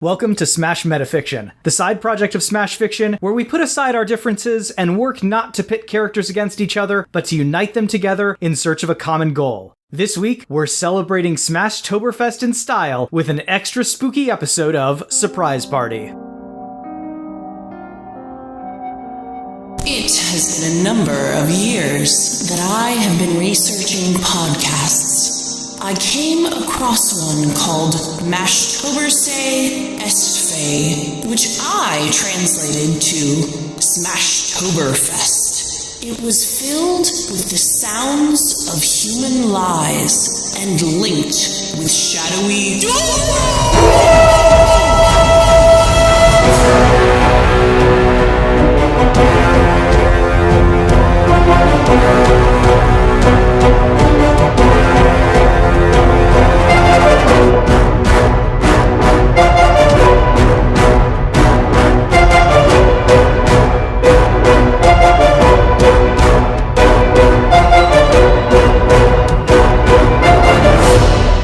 Welcome to Smash Metafiction, the side project of Smash Fiction, where we put aside our differences and work not to pit characters against each other, but to unite them together in search of a common goal. This week, we're celebrating Smashtoberfest in style with an extra spooky episode of Surprise Party. It has been a number of years that I have been researching podcasts. I came across one called Mashtobersay Estfay, which I translated to Smashtoberfest. It was filled with the sounds of human lies and linked with shadowy...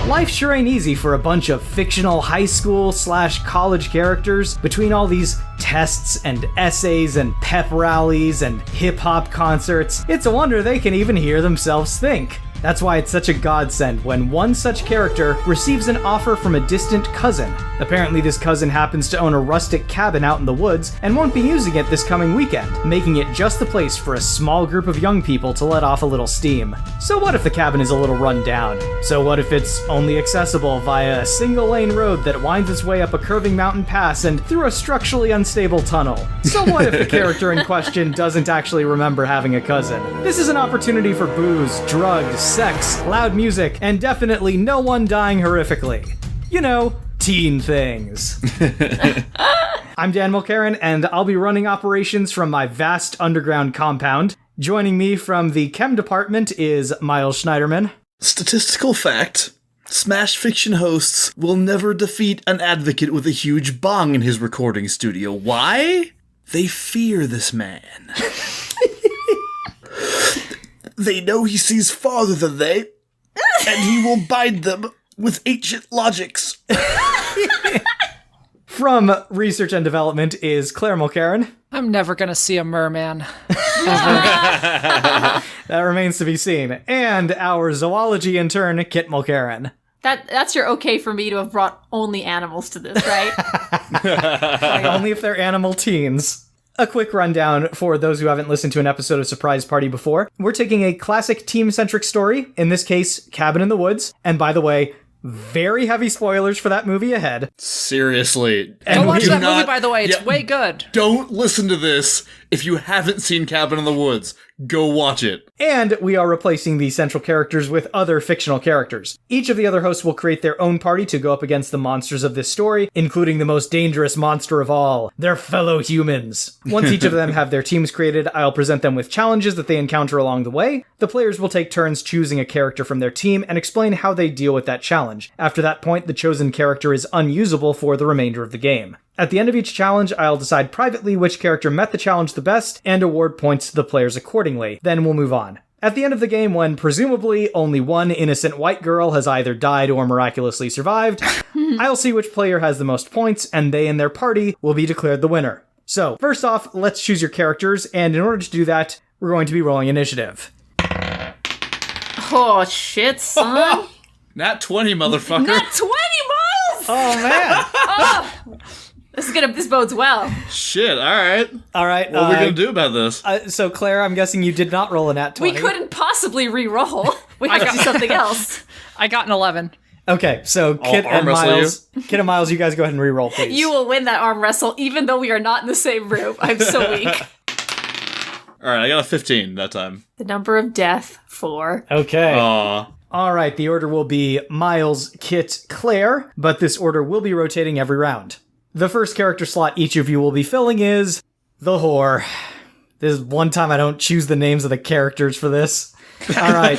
Life sure ain't easy for a bunch of fictional high school/college characters between all these tests and essays and pep rallies and hip-hop concerts. It's a wonder they can even hear themselves think. That's why it's such a godsend when one such character receives an offer from a distant cousin. Apparently this cousin happens to own a rustic cabin out in the woods and won't be using it this coming weekend, making it just the place for a small group of young people to let off a little steam. So what if the cabin is a little run down? So what if it's only accessible via a single-lane road that winds its way up a curving mountain pass and through a structurally unstable tunnel? So what if the character in question doesn't actually remember having a cousin? This is an opportunity for booze, drugs, sex, loud music, and definitely no one dying horrifically. You know, teen things. I'm Dan Mulcairn, and I'll be running operations from my vast underground compound. Joining me from the chem department is Miles Schneiderman. Statistical fact: Smash Fiction hosts will never defeat an advocate with a huge bong in his recording studio. Why? They fear this man. They know he sees farther than they, and he will bind them with ancient logics. From research and development is Claire Mulcairn. I'm never gonna see a merman. That remains to be seen. And our zoology intern, Kit Mulcairn. That's your okay for me to have brought only animals to this, right? Only if they're animal teens. A quick rundown for those who haven't listened to an episode of Surprise Party before. We're taking a classic team-centric story, in this case, Cabin in the Woods. And by the way, very heavy spoilers for that movie ahead. Seriously. Go watch that movie, by the way. It's way good. Don't listen to this if you haven't seen Cabin in the Woods. Go watch it. And we are replacing the central characters with other fictional characters. Each of the other hosts will create their own party to go up against the monsters of this story, including the most dangerous monster of all, their fellow humans. Once each of them have their teams created, I'll present them with challenges that they encounter along the way. The players will take turns choosing a character from their team and explain how they deal with that challenge. After that point, the chosen character is unusable for the remainder of the game. At the end of each challenge, I'll decide privately which character met the challenge the best and award points to the players accordingly. Then we'll move on. At the end of the game, when presumably only one innocent white girl has either died or miraculously survived, I'll see which player has the most points, and they and their party will be declared the winner. So, first off, let's choose your characters, and in order to do that, we're going to be rolling initiative. Oh, shit, son. Nat 20, motherfucker. Not 20 miles! Oh, man! This bodes well. Shit, alright. All right. What are we going to do about this? So, Claire, I'm guessing you did not roll a nat 20. We couldn't possibly re-roll. We have to do something else. I got an 11. Okay, so Kit and Miles, you guys go ahead and re-roll, please. You will win that arm wrestle, even though we are not in the same room. I'm so weak. Alright, I got a 15 that time. The number of death, 4. Okay. Aw. All right, the order will be Miles, Kit, Claire, but this order will be rotating every round. The first character slot each of you will be filling is the whore. This is one time I don't choose the names of the characters for this. All right.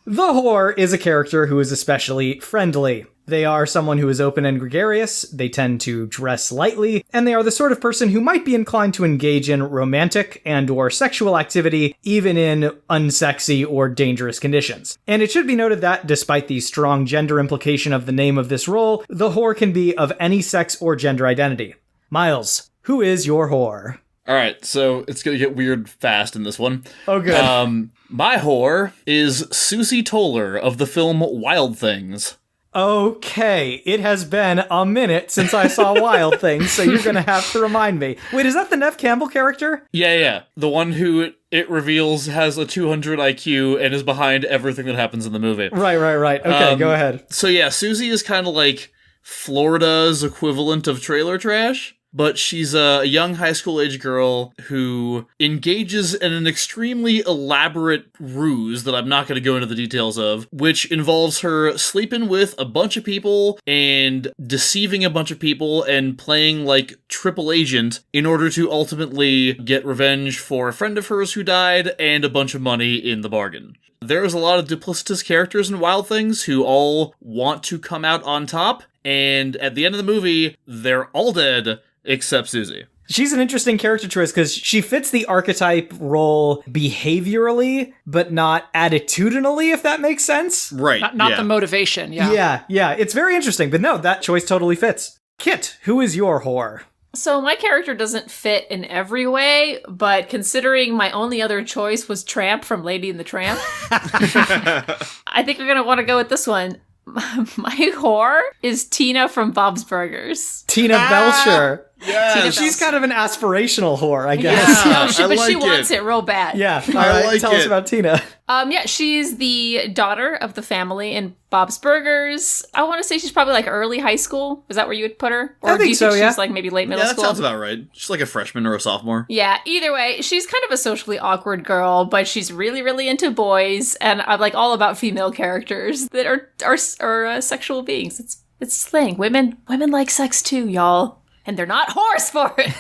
The whore is a character who is especially friendly. They are someone who is open and gregarious, they tend to dress lightly, and they are the sort of person who might be inclined to engage in romantic and or sexual activity, even in unsexy or dangerous conditions. And it should be noted that, despite the strong gender implication of the name of this role, the whore can be of any sex or gender identity. Miles, who is your whore? Alright, so it's gonna get weird fast in this one. Oh, good. My whore is Susie Toller of the film Wild Things. Okay, it has been a minute since I saw Wild Things, so you're gonna have to remind me. Wait, is that the Nev Campbell character? Yeah. The one who it reveals has a 200 IQ and is behind everything that happens in the movie. Right. Okay, go ahead. So yeah, Susie is kind of like Florida's equivalent of trailer trash. But she's a young high school age girl who engages in an extremely elaborate ruse that I'm not going to go into the details of, which involves her sleeping with a bunch of people and deceiving a bunch of people and playing like triple agent in order to ultimately get revenge for a friend of hers who died and a bunch of money in the bargain. There's a lot of duplicitous characters in Wild Things who all want to come out on top, and at the end of the movie, they're all dead. Except Susie. She's an interesting character choice because she fits the archetype role behaviorally, but not attitudinally, if that makes sense. Right. Not the motivation, yeah. Yeah. It's very interesting, but no, that choice totally fits. Kit, who is your whore? So my character doesn't fit in every way, but considering my only other choice was Tramp from Lady and the Tramp, I think we're going to want to go with this one. My whore is Tina from Bob's Burgers. Tina Belcher. Yeah, she's kind of an aspirational whore, I guess. Yeah, she wants it real bad. Yeah, all right, tell us about Tina. She's the daughter of the family in Bob's Burgers. I want to say she's probably like early high school. Is that where you would put her? Or I think do you so, think yeah. she's like maybe late middle that school? sounds about right. She's like a freshman or a sophomore. Yeah, either way, she's kind of a socially awkward girl, but she's really, really into boys, and I'm like all about female characters that are sexual beings. It's slang. Women like sex too, y'all. And they're not whores for it.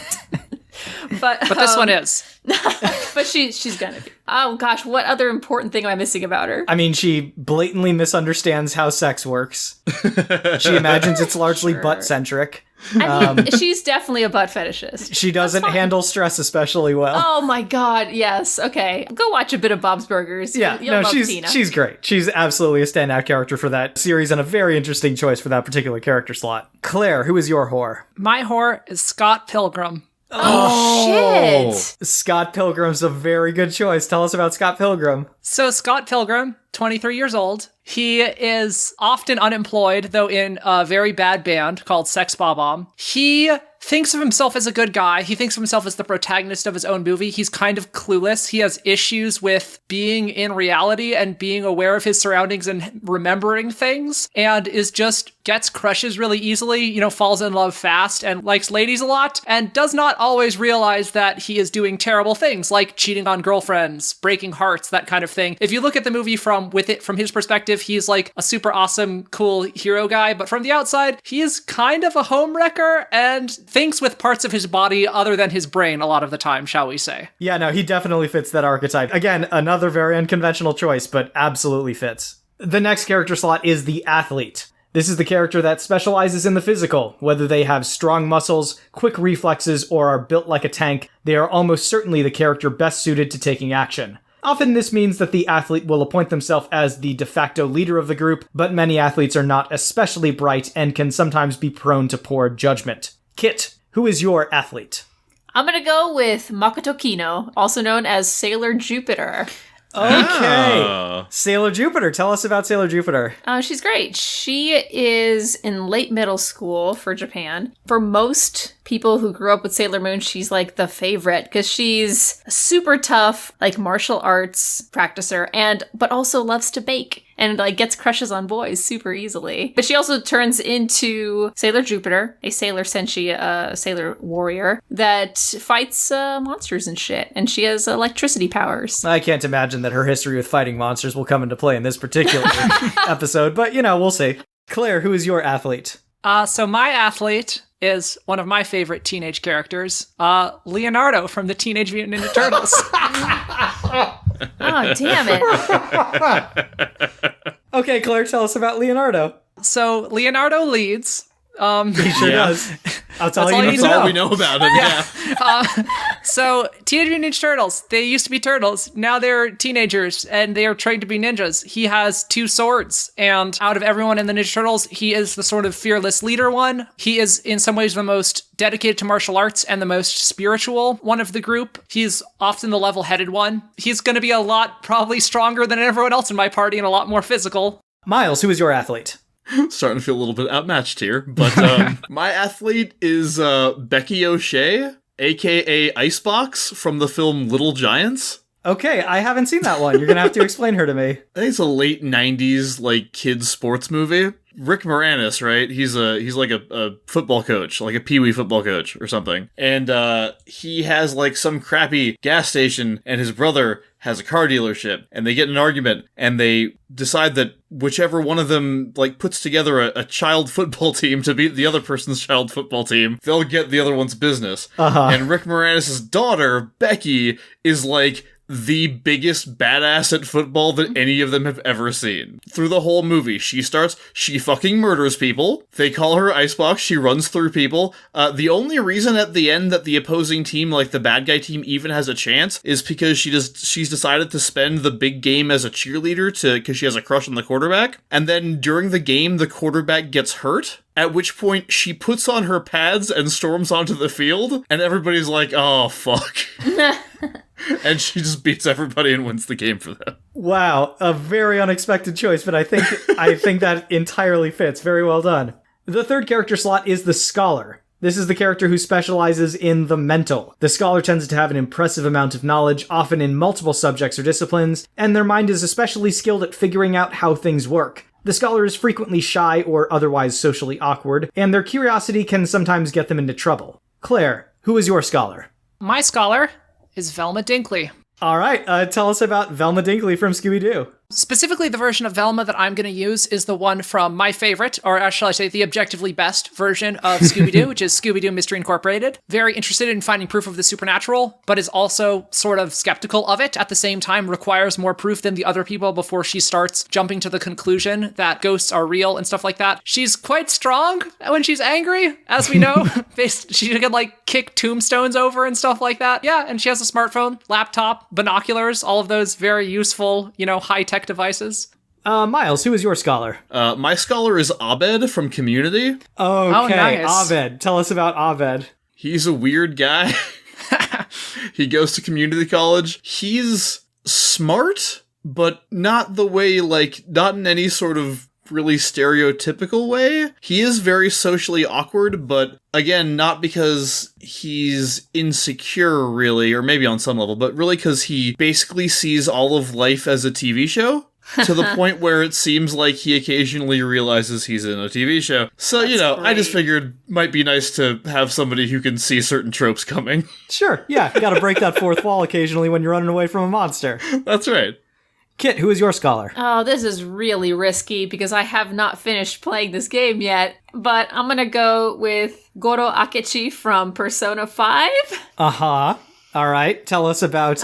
But this one is. But she's gonna be. Oh gosh, what other important thing am I missing about her? I mean, she blatantly misunderstands how sex works. She imagines it's largely butt-centric. I mean, she's definitely a butt fetishist. She doesn't handle stress especially well. Oh my god, yes. Okay. Go watch a bit of Bob's Burgers. Yeah, You'll love she's Tina. she's great. She's absolutely a standout character for that series and a very interesting choice for that particular character slot. Claire, who is your whore? My whore is Scott Pilgrim. Oh, shit. Scott Pilgrim's a very good choice. Tell us about Scott Pilgrim. So Scott Pilgrim, 23 years old. He is often unemployed, though in a very bad band called Sex Bob-omb. He thinks of himself as a good guy. He thinks of himself as the protagonist of his own movie. He's kind of clueless. He has issues with being in reality and being aware of his surroundings and remembering things, and gets crushes really easily, falls in love fast and likes ladies a lot, and does not always realize that he is doing terrible things like cheating on girlfriends, breaking hearts, that kind of thing. If you look at the movie from his perspective, he's like a super awesome, cool hero guy, but from the outside, he is kind of a homewrecker and thinks with parts of his body other than his brain a lot of the time, shall we say. Yeah, no, he definitely fits that archetype. Again, another very unconventional choice, but absolutely fits. The next character slot is the athlete. This is the character that specializes in the physical. Whether they have strong muscles, quick reflexes, or are built like a tank, they are almost certainly the character best suited to taking action. Often this means that the athlete will appoint themselves as the de facto leader of the group, but many athletes are not especially bright and can sometimes be prone to poor judgment. Kit, who is your athlete? I'm gonna go with Makoto Kino, also known as Sailor Jupiter. Okay. Sailor Jupiter. Tell us about Sailor Jupiter. She's great. She is in late middle school for Japan. For most people who grew up with Sailor Moon, she's like the favorite because she's a super tough, like martial arts practicer, but also loves to bake and like gets crushes on boys super easily. But she also turns into Sailor Jupiter, a Sailor Senshi, a Sailor warrior that fights monsters and shit. And she has electricity powers. I can't imagine that her history with fighting monsters will come into play in this particular episode, but we'll see. Claire, who is your athlete? So my athlete is one of my favorite teenage characters, Leonardo from the Teenage Mutant Ninja Turtles. Oh, damn it. Okay, Claire, tell us about Leonardo. So Leonardo leads. He sure does. That's all all you you need That's to know. all we know about him, yeah. So Teenage Mutant Ninja Turtles, they used to be turtles. Now they're teenagers and they are trained to be ninjas. He has 2 swords, and out of everyone in the Ninja Turtles, he is the sort of fearless leader one. He is in some ways the most dedicated to martial arts and the most spiritual one of the group. He's often the level-headed one. He's going to be a lot probably stronger than everyone else in my party and a lot more physical. Miles, who is your athlete? Starting to feel a little bit outmatched here, but my athlete is Becky O'Shea, aka Icebox, from the film Little Giants. Okay, I haven't seen that one. You're gonna have to explain her to me. I think it's a late 90s, like, kids sports movie. Rick Moranis, right? He's like a football coach, like a peewee football coach or something. And he has like some crappy gas station, and his brother has a car dealership, and they get in an argument, and they decide that whichever one of them like puts together a child football team to beat the other person's child football team, they'll get the other one's business. And Rick Moranis' daughter, Becky, is like the biggest badass at football that any of them have ever seen. Through the whole movie, she fucking murders people. They call her Icebox. She runs through people. The only reason at the end that the opposing team, like the bad guy team, even has a chance is because she's decided to spend the big game as a cheerleader because she has a crush on the quarterback. And then during the game, the quarterback gets hurt. At which point, she puts on her pads and storms onto the field, and everybody's like, oh, fuck. And she just beats everybody and wins the game for them. Wow, a very unexpected choice, but I think that entirely fits. Very well done. The third character slot is the Scholar. This is the character who specializes in the mental. The Scholar tends to have an impressive amount of knowledge, often in multiple subjects or disciplines, and their mind is especially skilled at figuring out how things work. The Scholar is frequently shy or otherwise socially awkward, and their curiosity can sometimes get them into trouble. Claire, who is your Scholar? My scholar is Velma Dinkley. All right, tell us about Velma Dinkley from Scooby-Doo. Specifically, the version of Velma that I'm going to use is the one from my favorite, or shall I say the objectively best version of Scooby-Doo, which is Scooby-Doo Mystery Incorporated. Very interested in finding proof of the supernatural, but is also sort of skeptical of it. At the same time, requires more proof than the other people before she starts jumping to the conclusion that ghosts are real and stuff like that. She's quite strong when she's angry, as we know. She can like kick tombstones over and stuff like that. Yeah, and she has a smartphone, laptop, binoculars, all of those very useful, high-tech devices. Miles, who is your Scholar? My Scholar is Abed from Community. Okay, Oh, nice. Abed. Tell us about Abed. He's a weird guy. He goes to community college. He's smart, but not the way, not in any sort of really stereotypical way. He is very socially awkward, but again, not because he's insecure, really, or maybe on some level, but really because he basically sees all of life as a TV show. To the point where it seems like he occasionally realizes he's in a TV show. So, I just figured might be nice to have somebody who can see certain tropes coming. Sure, yeah, you gotta break that fourth wall occasionally when you're running away from a monster. That's right. Kit, who is your Scholar? Oh, this is really risky because I have not finished playing this game yet. But I'm gonna go with Goro Akechi from Persona 5. Uh-huh. All right, tell us about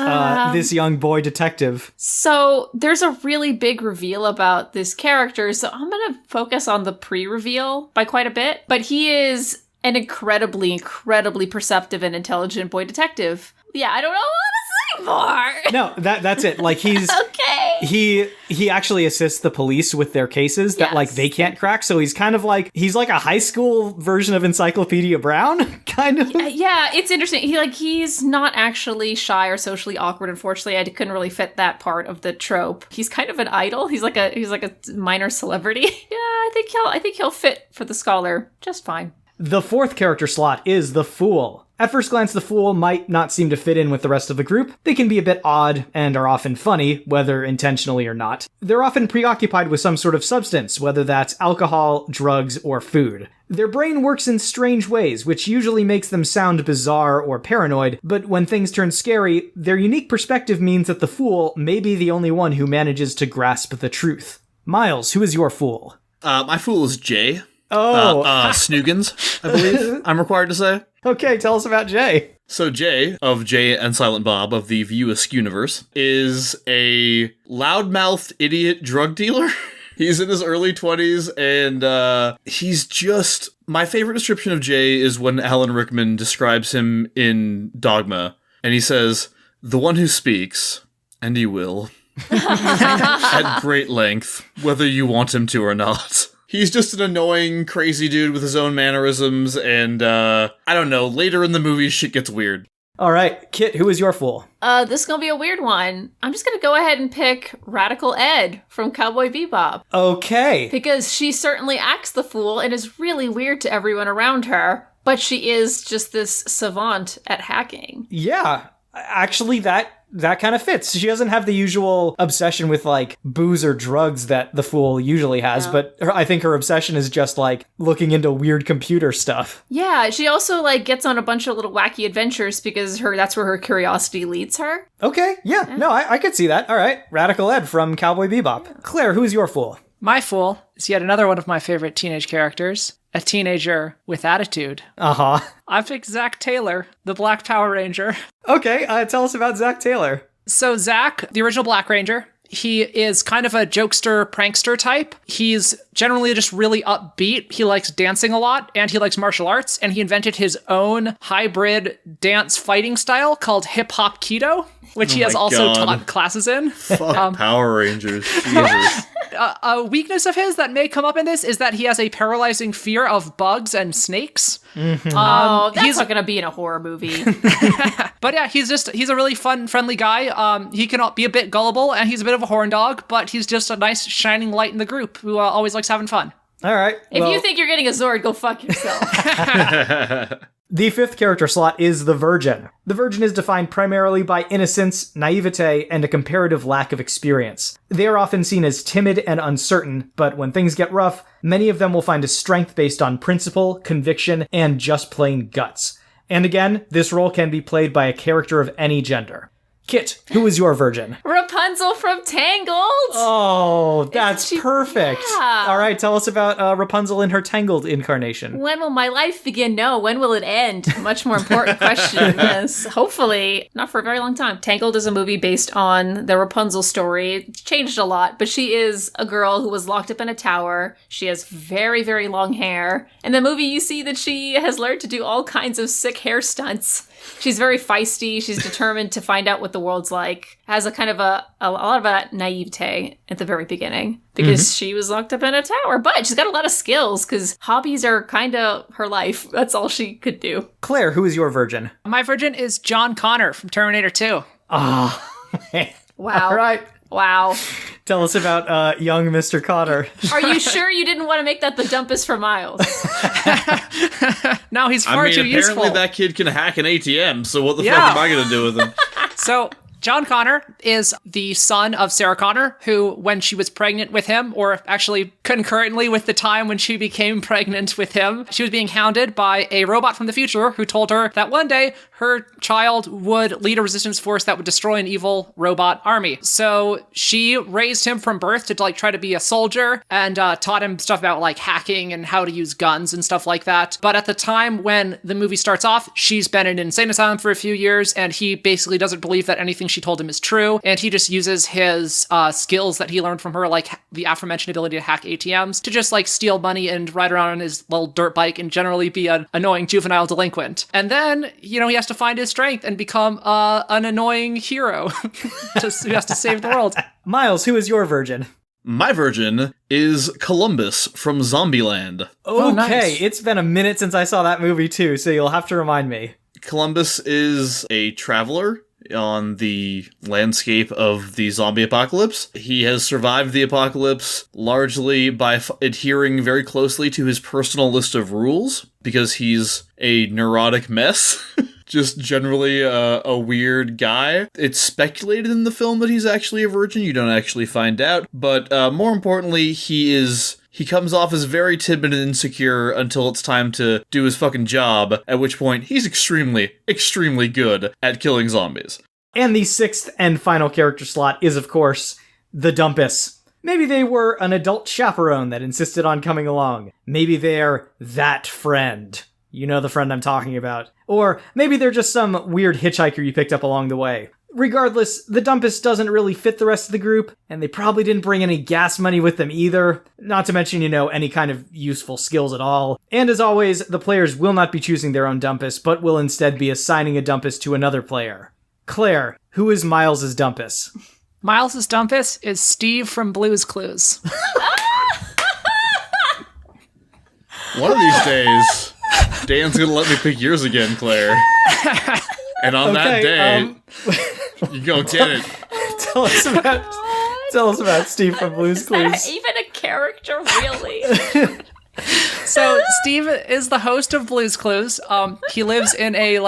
this young boy detective. So there's a really big reveal about this character, so I'm going to focus on the pre-reveal by quite a bit. But he is an incredibly, incredibly perceptive and intelligent boy detective. Yeah, I don't know what to say more. No, that's it. Like he's Okay. He actually assists the police with their cases that Yes. they can't crack. So he's kind of he's like a high school version of Encyclopedia Brown, kind of. Yeah, it's interesting. He's not actually shy or socially awkward. Unfortunately, I couldn't really fit that part of the trope. He's kind of an idol. He's like a minor celebrity. Yeah, I think he'll fit for the Scholar just fine. The fourth character slot is the Fool. At first glance, the Fool might not seem to fit in with the rest of the group. They can be a bit odd and are often funny, whether intentionally or not. They're often preoccupied with some sort of substance, whether that's alcohol, drugs, or food. Their brain works in strange ways, which usually makes them sound bizarre or paranoid, but when things turn scary, their unique perspective means that the Fool may be the only one who manages to grasp the truth. Miles, who is your Fool? My Fool is Jay. Oh, Snoogans, I believe I'm required to say. okay, tell us about Jay. So Jay, of Jay and Silent Bob of the View Askew universe, is a loudmouthed idiot drug dealer. He's in his early 20s, and he's just... My favorite description of Jay is when Alan Rickman describes him in Dogma, and he says, "The one who speaks, and he will, at great length, whether you want him to or not." He's just an annoying, crazy dude with his own mannerisms, and, I don't know, later in the movie, shit gets weird. All right, Kit, who is your fool? This is gonna be a weird one. I'm just gonna go ahead and pick Radical Ed from Cowboy Bebop. Okay. Because she certainly acts the fool and is really weird to everyone around her, but she is just this savant at hacking. Yeah, actually, that kind of fits. She doesn't have the usual obsession with, like, booze or drugs that the fool usually has, but I think her obsession is just, like, looking into weird computer stuff. Yeah, she also, like, gets on a bunch of little wacky adventures because that's where her curiosity leads her. Okay, yeah. No, I could see that. All right, Radical Ed from Cowboy Bebop. Yeah. Claire, who's your fool? My fool is yet another one of my favorite teenage characters, a teenager with attitude. Uh-huh. I picked Zach Taylor, the Black Power Ranger. Okay, tell us about Zach Taylor. So Zach, the original Black Ranger, he is kind of a jokester, prankster type. He's generally just really upbeat. He likes dancing a lot, and he likes martial arts, and he invented his own hybrid dance fighting style called hip-hop keto, which he has also taught classes in. Fuck Power Rangers. Jesus. A weakness of his that may come up in this is that he has a paralyzing fear of bugs and snakes. That's not going to be in a horror movie. But yeah, he's a really fun, friendly guy. He can be a bit gullible, and he's a bit of a horn dog, but he's just a nice, shining light in the group who always likes having fun. All right. If you think you're getting a Zord, go fuck yourself. The fifth character slot is the Virgin. The Virgin is defined primarily by innocence, naivete, and a comparative lack of experience. They are often seen as timid and uncertain, but when things get rough, many of them will find a strength based on principle, conviction, and just plain guts. And again, this role can be played by a character of any gender. Kit, who is your Virgin? Rapunzel from Tangled! Oh, that's perfect. Yeah. All right, tell us about Rapunzel in her Tangled incarnation. When will my life begin? No, when will it end? Much more important question. Yes, hopefully not for a very long time. Tangled is a movie based on the Rapunzel story. It's changed a lot, but she is a girl who was locked up in a tower. She has very, very long hair. In the movie, you see that she has learned to do all kinds of sick hair stunts. She's very feisty. She's determined to find out what the world's like. Has a kind of a lot of a naivete at the very beginning because she was locked up in a tower. But she's got a lot of skills because hobbies are kind of her life. That's all she could do. Claire, who is your Virgin? My Virgin is John Connor from Terminator 2. Ah. Wow. All right. Wow. Tell us about young Mr. Connor. Are you sure you didn't want to make that the Dumpus for Miles? No, he's far too useful. Apparently that kid can hack an ATM, so what the fuck am I going to do with him? So John Connor is the son of Sarah Connor, who, when she was pregnant with him, or actually concurrently with the time when she became pregnant with him, she was being hounded by a robot from the future who told her that one day her child would lead a resistance force that would destroy an evil robot army. So she raised him from birth to try to be a soldier and taught him stuff about hacking and how to use guns and stuff like that. But at the time when the movie starts off, she's been in an insane asylum for a few years, and he basically doesn't believe that anything she told him is true, and he just uses his skills that he learned from her, like the aforementioned ability to hack ATMs, to just steal money and ride around on his little dirt bike and generally be an annoying juvenile delinquent. And then, he has to find his strength and become an annoying hero who has to save the world. Miles, who is your Virgin? My Virgin is Columbus from Zombieland. Okay, nice. It's been a minute since I saw that movie too, so you'll have to remind me. Columbus is a traveler on the landscape of the zombie apocalypse. He has survived the apocalypse largely by adhering very closely to his personal list of rules, because he's a neurotic mess. Just generally a weird guy. It's speculated in the film that he's actually a virgin. You don't actually find out. But more importantly, he comes off as very timid and insecure until it's time to do his fucking job, at which point he's extremely, extremely good at killing zombies. And the sixth and final character slot is, of course, the Dumpus. Maybe they were an adult chaperone that insisted on coming along. Maybe they're that friend. You know the friend I'm talking about. Or maybe they're just some weird hitchhiker you picked up along the way. Regardless, the Dumpus doesn't really fit the rest of the group, and they probably didn't bring any gas money with them either, not to mention, any kind of useful skills at all. And as always, the players will not be choosing their own Dumpus, but will instead be assigning a Dumpus to another player. Claire, who is Miles' Dumpus? Miles' Dumpus is Steve from Blue's Clues. One of these days, Dan's gonna let me pick yours again, Claire. And on that day, you go get it. Tell us about Steve from Blue's Clues. Is that even a character, really? So Steve is the host of Blue's Clues. He lives in a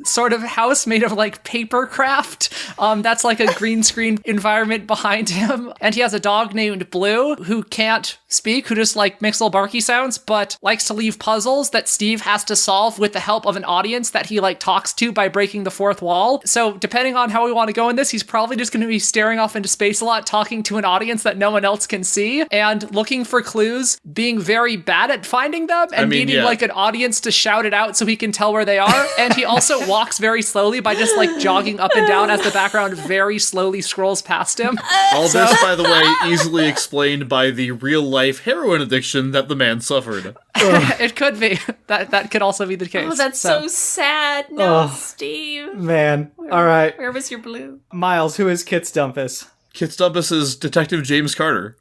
sort of house made of paper craft. That's like a green screen environment behind him. And he has a dog named Blue who can't speak, who just makes little barky sounds, but likes to leave puzzles that Steve has to solve with the help of an audience that he talks to by breaking the fourth wall. So depending on how we want to go in this, he's probably just going to be staring off into space a lot, talking to an audience that no one else can see, and looking for clues, being very bad at finding them, and needing an audience to shout it out so he can tell where they are. And he also walks very slowly by just jogging up and down as the background very slowly scrolls past him. All this, by the way, easily explained by the real-life heroin addiction that the man suffered. It could be. That could also be the case. Oh, that's so sad. No, Steve. Man. All right. Where was your Blue? Miles, who is Kit's Dumpus? Kit's Dumpus is Detective James Carter.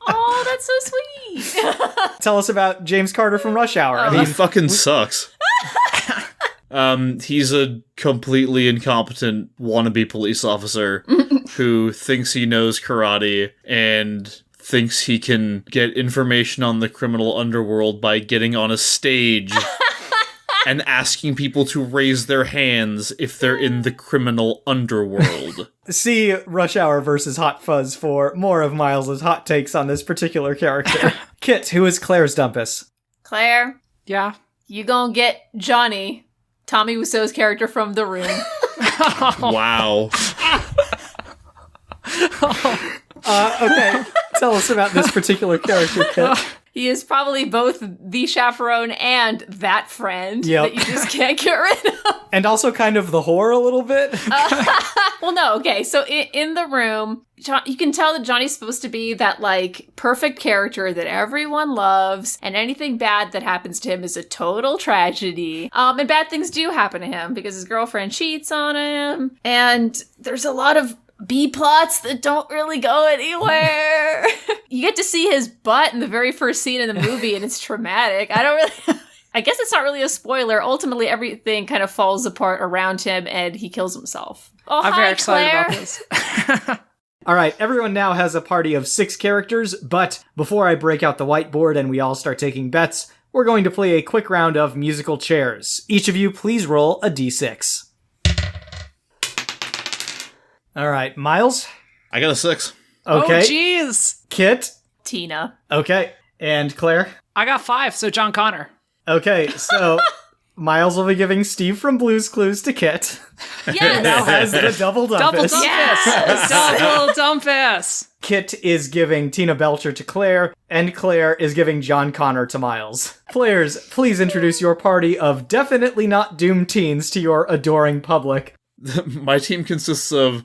Oh, that's so sweet. Tell us about James Carter from Rush Hour. He fucking sucks. He's a completely incompetent wannabe police officer who thinks he knows karate and thinks he can get information on the criminal underworld by getting on a stage and asking people to raise their hands if they're in the criminal underworld. See Rush Hour versus Hot Fuzz for more of Miles' hot takes on this particular character. Kit, who is Claire's Dumpus? Claire, Yeah. you gonna get Johnny, Tommy Wiseau's character from The Room. Wow. Okay, tell us about this particular character, Kit. He is probably both the chaperone and that friend that you just can't get rid of. And also kind of the whore a little bit. Well, no, okay. So in The Room, you can tell that Johnny's supposed to be that perfect character that everyone loves, and anything bad that happens to him is a total tragedy. And bad things do happen to him because his girlfriend cheats on him, and there's a lot of B plots that don't really go anywhere. You get to see his butt in the very first scene in the movie, and it's traumatic. I guess it's not really a spoiler. Ultimately, everything kind of falls apart around him, and he kills himself. Oh, I'm very excited Claire. about this. All right, everyone now has a party of 6 characters, but before I break out the whiteboard and we all start taking bets, we're going to play a quick round of musical chairs. Each of you, please roll a d6. All right, Miles? I got a 6. Okay. Oh, jeez. Kit? Tina. Okay. And Claire? I got 5, so John Connor. Okay, so Miles will be giving Steve from Blue's Clues to Kit. Yes! Now has the Double Dumpus. Double Dumpus. Yes! Double Dumpus. Kit is giving Tina Belcher to Claire, and Claire is giving John Connor to Miles. Players, please introduce your party of definitely not doomed teens to your adoring public. My team consists of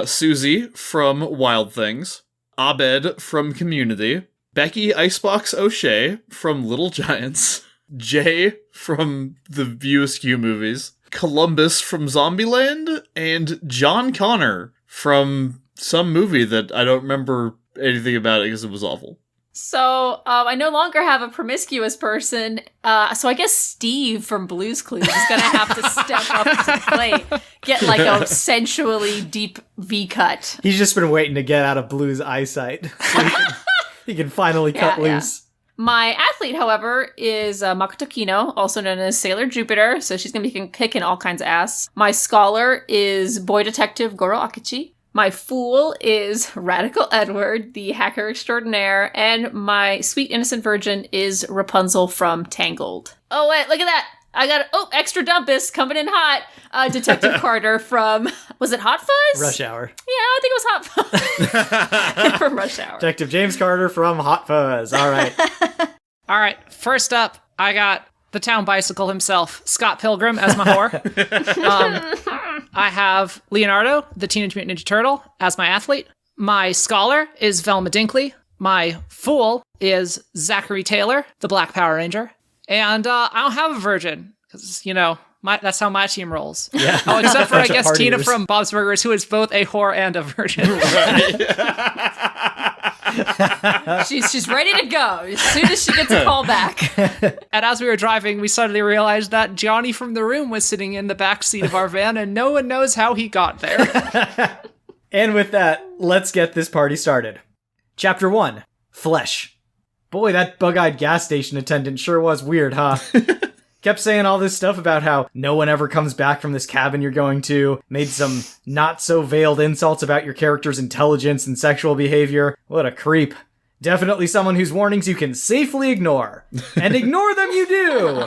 Susie from Wild Things, Abed from Community, Becky Icebox O'Shea from Little Giants, Jay from the View Askew movies, Columbus from Zombieland, and John Connor from some movie that I don't remember anything about because it was awful. So, I no longer have a promiscuous person, so I guess Steve from Blue's Clues is gonna have to step up to the plate, get a sensually deep V-cut. He's just been waiting to get out of Blue's eyesight. So he can finally cut loose. My athlete, however, is Makoto Kino, also known as Sailor Jupiter, so she's gonna be kicking all kinds of ass. My scholar is boy detective Goro Akichi. My fool is Radical Edward, the hacker extraordinaire, and my sweet innocent virgin is Rapunzel from Tangled. Oh wait, look at that! I got extra Dumpus coming in hot. Detective Carter from, was it Hot Fuzz? Rush Hour. Yeah, I think it was Hot Fuzz. From Rush Hour. Detective James Carter from Hot Fuzz. All right. All right, first up, I got the town bicycle himself, Scott Pilgrim, as my whore. I have Leonardo, the Teenage Mutant Ninja Turtle, as my athlete. My scholar is Velma Dinkley. My fool is Zachary Taylor, the Black Power Ranger. And I don't have a virgin, because, that's how my team rolls. Yeah. Oh, except for, I guess, Partiers. Tina from Bob's Burgers, who is both a whore and a virgin. She's ready to go as soon as she gets a call back. And as we were driving, we suddenly realized that Johnny from The Room was sitting in the back seat of our van, and no one knows how he got there. And with that, let's get this party started. Chapter 1, Flesh. Boy, that bug-eyed gas station attendant sure was weird, huh? Kept saying all this stuff about how no one ever comes back from this cabin you're going to, made some not-so-veiled insults about your character's intelligence and sexual behavior. What a creep. Definitely someone whose warnings you can safely ignore. And ignore them you do!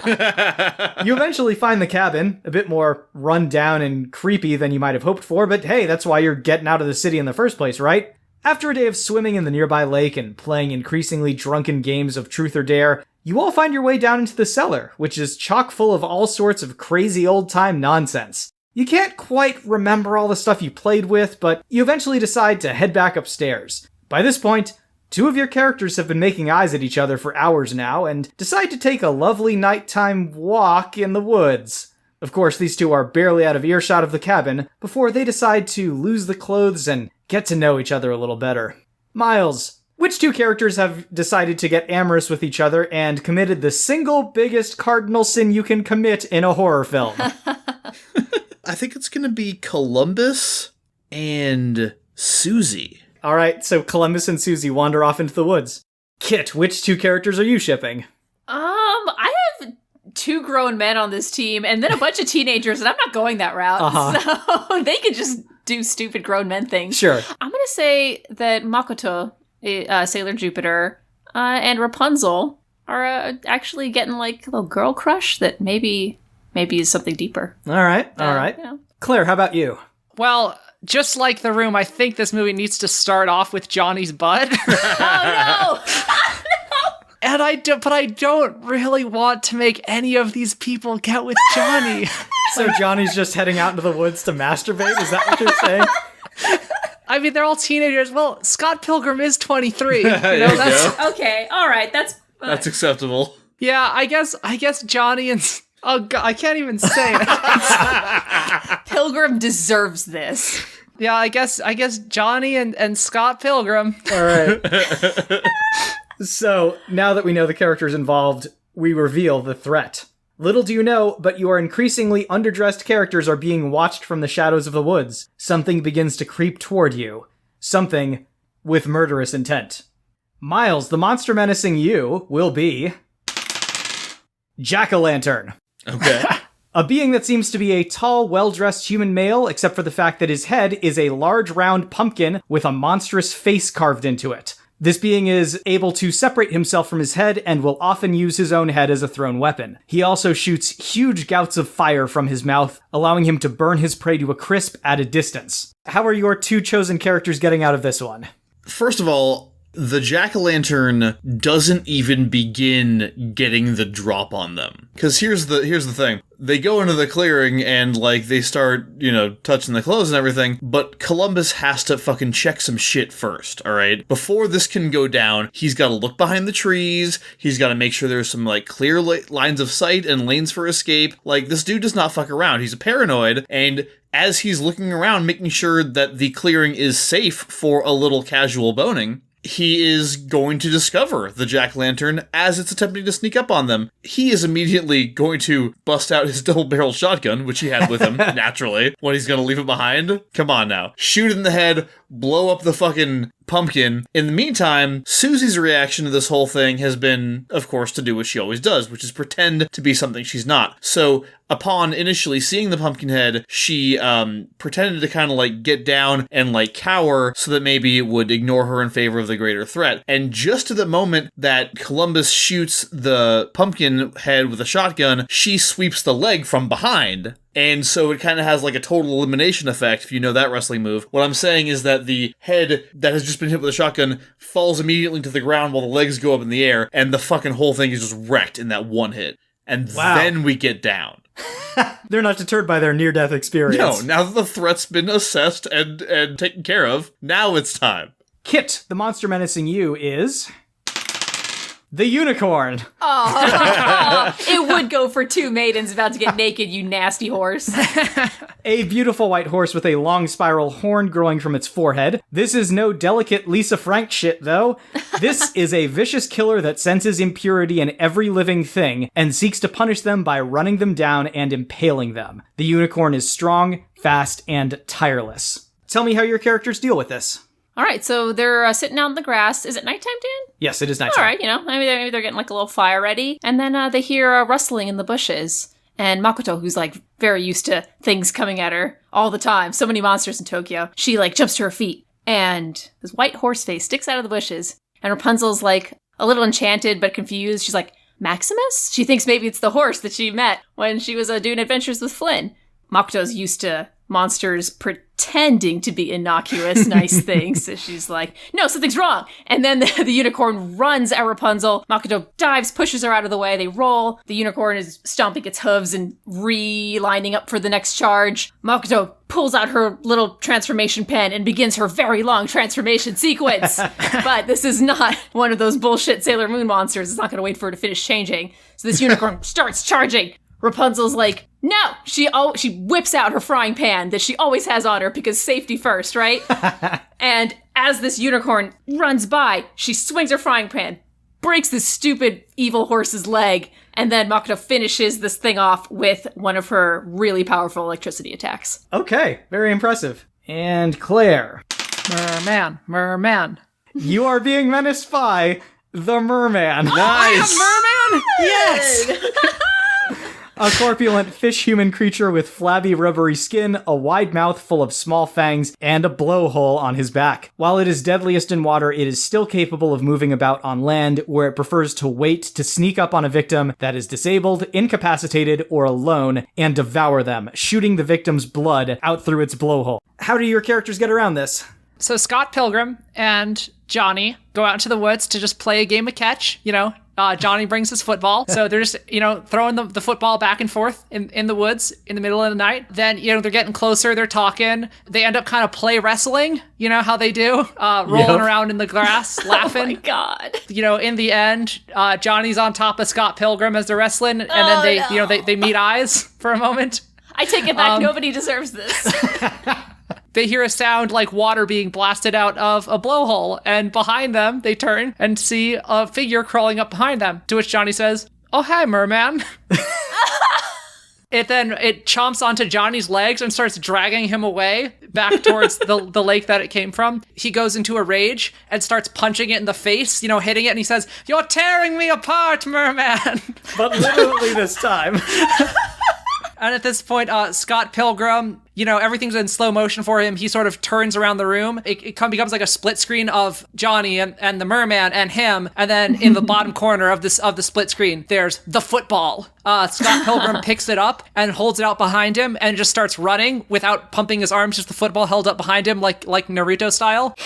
You eventually find the cabin, a bit more run down and creepy than you might have hoped for, but hey, that's why you're getting out of the city in the first place, right? After a day of swimming in the nearby lake and playing increasingly drunken games of truth or dare, you all find your way down into the cellar, which is chock full of all sorts of crazy old-time nonsense. You can't quite remember all the stuff you played with, but you eventually decide to head back upstairs. By this point, two of your characters have been making eyes at each other for hours now, and decide to take a lovely nighttime walk in the woods. Of course, these two are barely out of earshot of the cabin before they decide to lose the clothes and get to know each other a little better. Miles, which two characters have decided to get amorous with each other and committed the single biggest cardinal sin you can commit in a horror film? I think it's going to be Columbus and Susie. All right, so Columbus and Susie wander off into the woods. Kit, which two characters are you shipping? I have two grown men on this team and then a bunch of teenagers, and I'm not going that route. So they could just do stupid grown men things. Sure. I'm going to say that Makoto, Sailor Jupiter, and Rapunzel are actually getting like a little girl crush that maybe is something deeper. All right. Claire, how about you? Well, just like The Room, I think this movie needs to start off with Johnny's butt. Oh, no! And I don't really want to make any of these people get with Johnny. So Johnny's just heading out into the woods to masturbate? Is that what you're saying? I mean, they're all teenagers. Well, Scott Pilgrim is 23. That's Okay, all right, that's acceptable. Yeah, I guess Johnny and... Oh, God, I can't even say it. Pilgrim deserves this. Yeah, I guess Johnny and Scott Pilgrim. All right. So, now that we know the characters involved, we reveal the threat. Little do you know, but your increasingly underdressed characters are being watched from the shadows of the woods. Something begins to creep toward you. Something with murderous intent. Miles, the monster menacing you will be... Jack-o'-lantern. Okay. A being that seems to be a tall, well-dressed human male, except for the fact that his head is a large, round pumpkin with a monstrous face carved into it. This being is able to separate himself from his head and will often use his own head as a thrown weapon. He also shoots huge gouts of fire from his mouth, allowing him to burn his prey to a crisp at a distance. How are your two chosen characters getting out of this one? First of all, the jack-o'-lantern doesn't even begin getting the drop on them. Because here's the thing. They go into the clearing and, like, they start, touching the clothes and everything, but Columbus has to fucking check some shit first, alright? Before this can go down, he's gotta look behind the trees, he's gotta make sure there's some, like, clear lines of sight and lanes for escape. Like, this dude does not fuck around. He's a paranoid, and as he's looking around, making sure that the clearing is safe for a little casual boning, he is going to discover the jack-o'-lantern as it's attempting to sneak up on them. He is immediately going to bust out his double-barreled shotgun, which he had with him, naturally, when he's going to leave it behind. Come on now. Shoot in the head, blow up the fucking pumpkin. In the meantime, Susie's reaction to this whole thing has been, of course, to do what she always does, which is pretend to be something she's not. So, upon initially seeing the pumpkin head, she pretended to kind of like get down and like cower so that maybe it would ignore her in favor of the greater threat. And just at the moment that Columbus shoots the pumpkin head with a shotgun, she sweeps the leg from behind. And so it kind of has like a total elimination effect, if you know that wrestling move. What I'm saying is that the head that has just been hit with a shotgun falls immediately to the ground while the legs go up in the air, and the fucking whole thing is just wrecked in that one hit. and Wow. then we get down. They're not deterred by their near-death experience. No, now that the threat's been assessed and taken care of, now it's time. Kit, the monster menacing you, is... the unicorn. It would go for two maidens about to get naked, you nasty horse. A beautiful white horse with a long spiral horn growing from its forehead. This is no delicate Lisa Frank shit, though. This is a vicious killer that senses impurity in every living thing and seeks to punish them by running them down and impaling them. The unicorn is strong, fast, and tireless. Tell me how your characters deal with this. All right, so they're sitting out in the grass. Is it nighttime, Dan? Yes, it is nighttime. All right, maybe they're getting like a little fire ready. And then they hear a rustling in the bushes. And Makoto, who's like very used to things coming at her all the time, so many monsters in Tokyo, she like jumps to her feet. And this white horse face sticks out of the bushes. And Rapunzel's like a little enchanted but confused. She's like, Maximus? She thinks maybe it's the horse that she met when she was doing adventures with Flynn. Makoto's used to monsters pretending to be innocuous, nice things. So she's like, no, something's wrong. And then the unicorn runs at Rapunzel. Makoto dives, pushes her out of the way. They roll. The unicorn is stomping its hooves and lining up for the next charge. Makoto pulls out her little transformation pen and begins her very long transformation sequence. But this is not one of those bullshit Sailor Moon monsters. It's not going to wait for her to finish changing. So this unicorn starts charging. Rapunzel's like, no! She whips out her frying pan that she always has on her because safety first, right? And as this unicorn runs by, she swings her frying pan, breaks this stupid evil horse's leg, and then Makoto finishes this thing off with one of her really powerful electricity attacks. Okay, very impressive. And Claire. Merman. You are being menaced by the merman. Nice! Merman? Yes! A corpulent fish-human creature with flabby, rubbery skin, a wide mouth full of small fangs, and a blowhole on his back. While it is deadliest in water, it is still capable of moving about on land, where it prefers to wait to sneak up on a victim that is disabled, incapacitated, or alone, and devour them, shooting the victim's blood out through its blowhole. How do your characters get around this? So Scott Pilgrim and Johnny go out into the woods to just play a game of catch, Johnny brings his football. So they're just, throwing the football back and forth in the woods in the middle of the night. Then, they're getting closer. They're talking. They end up kind of play wrestling, how they do, rolling around in the grass, laughing. Oh my God. In the end, Johnny's on top of Scott Pilgrim as they're wrestling. And then they meet eyes for a moment. I take it back. Nobody deserves this. They hear a sound like water being blasted out of a blowhole, and behind them, they turn and see a figure crawling up behind them, to which Johnny says, "Oh, hi, merman." It chomps onto Johnny's legs and starts dragging him away back towards the lake that it came from. He goes into a rage and starts punching it in the face, hitting it, and he says, "You're tearing me apart, merman." But literally this time. And at this point, Scott Pilgrim, everything's in slow motion for him. He sort of turns around the room. It becomes like a split screen of Johnny and the merman and him. And then in the bottom corner of the split screen, there's the football. Scott Pilgrim picks it up and holds it out behind him and just starts running without pumping his arms, just the football held up behind him like Naruto style.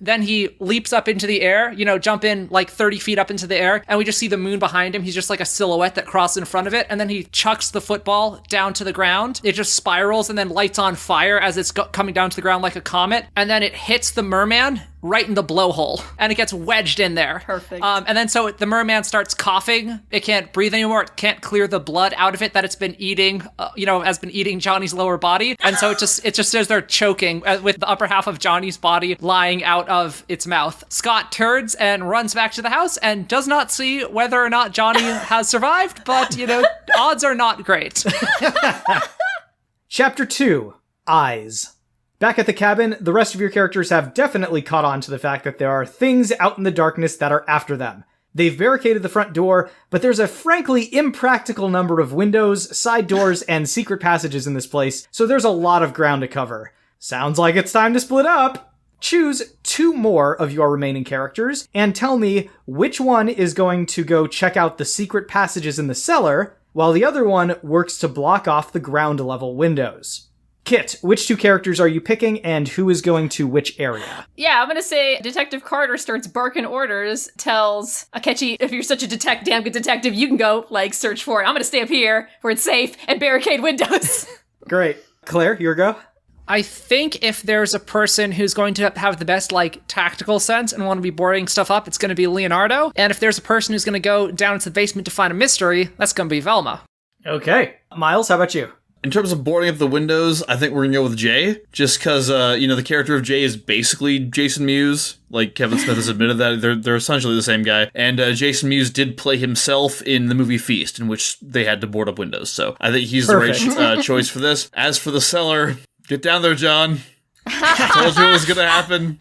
Then he leaps up into the air, jump in like 30 feet up into the air, and we just see the moon behind him. He's just like a silhouette that crosses in front of it, and then he chucks the football down to the ground. It just spirals and then lights on fire as it's coming down to the ground like a comet, and then it hits the merman right in the blowhole, and it gets wedged in there. Perfect. And then so the merman starts coughing. It can't breathe anymore. It can't clear the blood out of it that it's been eating, has been eating Johnny's lower body. And so it just says they're choking with the upper half of Johnny's body lying out of its mouth. Scott turns and runs back to the house and does not see whether or not Johnny has survived, but, odds are not great. Chapter 2, Eyes. Back at the cabin, the rest of your characters have definitely caught on to the fact that there are things out in the darkness that are after them. They've barricaded the front door, but there's a frankly impractical number of windows, side doors, and secret passages in this place, so there's a lot of ground to cover. Sounds like it's time to split up! Choose 2 more of your remaining characters, and tell me which one is going to go check out the secret passages in the cellar, while the other one works to block off the ground level windows. Kit, which two characters are you picking, and who is going to which area? Yeah, I'm gonna say Detective Carter starts barking orders, tells Akechi, if you're such a damn good detective, you can go, search for it. I'm gonna stay up here where it's safe and barricade windows. Great. Claire, your go? I think if there's a person who's going to have the best, tactical sense and want to be boarding stuff up, it's going to be Leonardo. And if there's a person who's going to go down into the basement to find a mystery, that's going to be Velma. Okay. Miles, how about you? In terms of boarding up the windows, I think we're going to go with Jay, just because, the character of Jay is basically Jason Mewes. Kevin Smith has admitted that. They're essentially the same guy. And Jason Mewes did play himself in the movie Feast, in which they had to board up windows. So I think he's Perfect. the right choice for this. As for the cellar, get down there, John. Told you it was going to happen.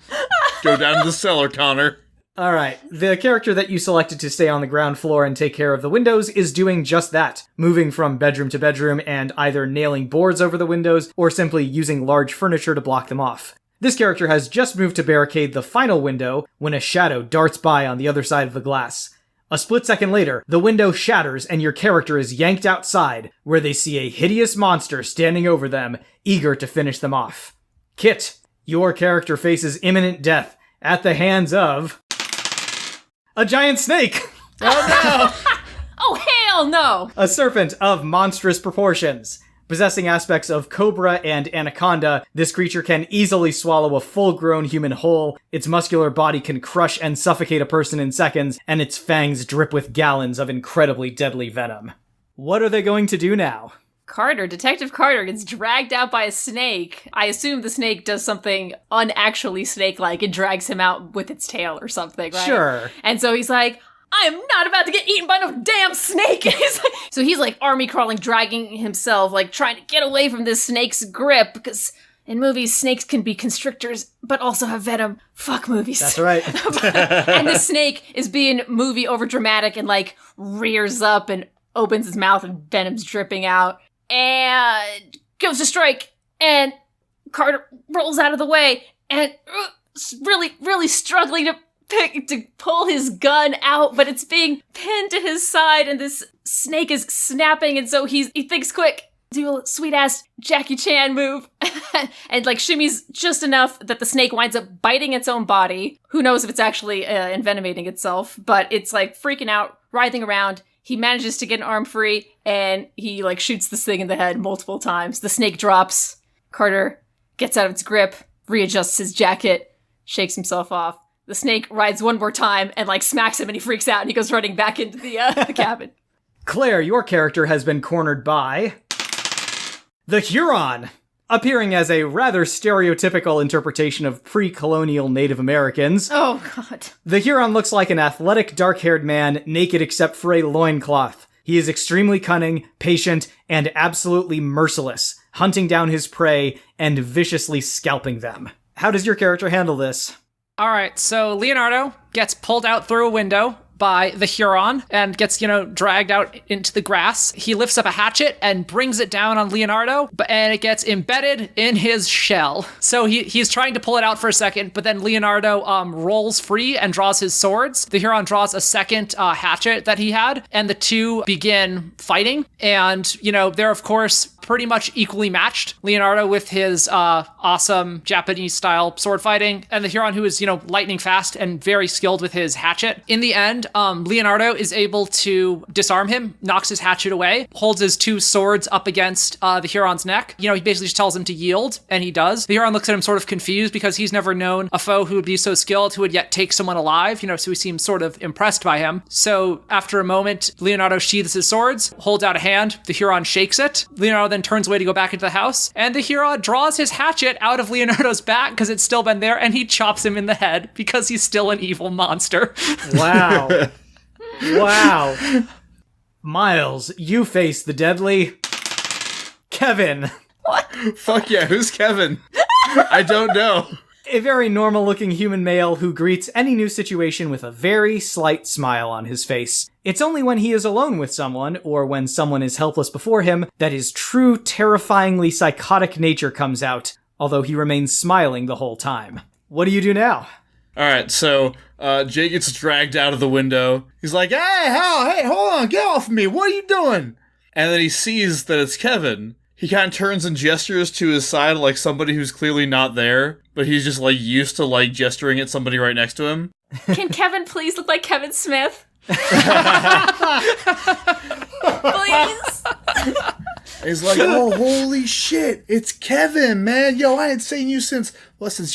Go down to the cellar, Connor. All right. The character that you selected to stay on the ground floor and take care of the windows is doing just that, moving from bedroom to bedroom and either nailing boards over the windows or simply using large furniture to block them off. This character has just moved to barricade the final window when a shadow darts by on the other side of the glass. A split second later, the window shatters and your character is yanked outside, where they see a hideous monster standing over them, eager to finish them off. Kit, your character faces imminent death at the hands of a giant snake! Oh, no! Oh, hell no! A serpent of monstrous proportions. Possessing aspects of cobra and anaconda, this creature can easily swallow a full-grown human whole, its muscular body can crush and suffocate a person in seconds, and its fangs drip with gallons of incredibly deadly venom. What are they going to do now? Detective Carter gets dragged out by a snake. I assume the snake does something unactually snake-like and drags him out with its tail or something, right? Sure. And so he's like, I am not about to get eaten by no damn snake! So he's army crawling, dragging himself, trying to get away from this snake's grip, because in movies, snakes can be constrictors, but also have venom. Fuck movies. That's right. And the snake is being movie overdramatic and, rears up and opens his mouth and venom's dripping out. And goes to strike, and Carter rolls out of the way, and really, really struggling to pull his gun out, but it's being pinned to his side, and this snake is snapping, and so he thinks quick, do a sweet-ass Jackie Chan move, and shimmies just enough that the snake winds up biting its own body. Who knows if it's actually envenomating itself, but it's freaking out, writhing around. He manages to get an arm free, and he, shoots this thing in the head multiple times. The snake drops. Carter gets out of its grip, readjusts his jacket, shakes himself off. The snake rides one more time and, smacks him, and he freaks out, and he goes running back into the cabin. Claire, your character has been cornered by the Huron, appearing as a rather stereotypical interpretation of pre-colonial Native Americans. Oh, God. The Huron looks like an athletic, dark-haired man, naked except for a loincloth. He is extremely cunning, patient, and absolutely merciless, hunting down his prey and viciously scalping them. How does your character handle this? All right, so Leonardo gets pulled out through a window by the Huron and gets, dragged out into the grass. He lifts up a hatchet and brings it down on Leonardo, and it gets embedded in his shell. So he's trying to pull it out for a second, but then Leonardo rolls free and draws his swords. The Huron draws a second hatchet that he had, and the two begin fighting. And, they're, of course, pretty much equally matched. Leonardo with his awesome Japanese-style sword fighting, and the Huron who is, lightning fast and very skilled with his hatchet. In the end, Leonardo is able to disarm him, knocks his hatchet away, holds his two swords up against the Huron's neck. He basically just tells him to yield, and he does. The Huron looks at him sort of confused because he's never known a foe who would be so skilled, who would yet take someone alive, so he seems sort of impressed by him. So after a moment, Leonardo sheathes his swords, holds out a hand, the Huron shakes it. Leonardo then turns away to go back into the house, and the Huron draws his hatchet out of Leonardo's back because it's still been there, and he chops him in the head because he's still an evil monster. Wow. Wow. Miles, you face the deadly Kevin. Fuck yeah, who's Kevin? I don't know. A very normal-looking human male who greets any new situation with a very slight smile on his face. It's only when he is alone with someone, or when someone is helpless before him, that his true, terrifyingly psychotic nature comes out, although he remains smiling the whole time. What do you do now? Alright, so Jay gets dragged out of the window. He's like, hey, hold on, get off me, what are you doing? And then he sees that it's Kevin. he kind of turns and gestures to his side like somebody who's clearly not there, but he's just like used to like gesturing at somebody right next to him. Can Kevin please look like Kevin Smith? Please. He's like, oh, holy shit, it's Kevin, man. Yo, I ain't seen you since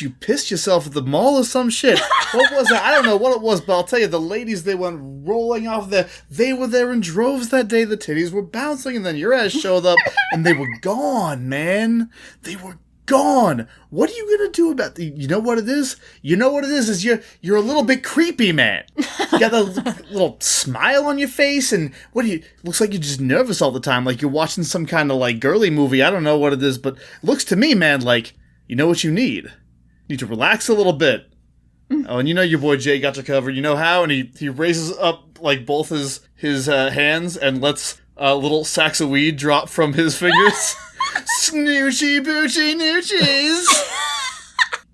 you pissed yourself at the mall or some shit. What was it? I don't know what it was, but I'll tell you, the ladies, they went rolling off there. They were there in droves that day. The titties were bouncing, and then your ass showed up, and they were gone, man. They were gone. What are you gonna do about you know what it is? You know what it is you're a little bit creepy, man. You got a little smile on your face, and looks like you're just nervous all the time, like you're watching some kind of like girly movie. I don't know what it is, but it looks to me, man, like you know what you need. You need to relax a little bit. Oh, and you know your boy Jay got you covered. You know how? And he raises up like both his hands and lets little sacks of weed drop from his fingers. Snoochy boochy noochies.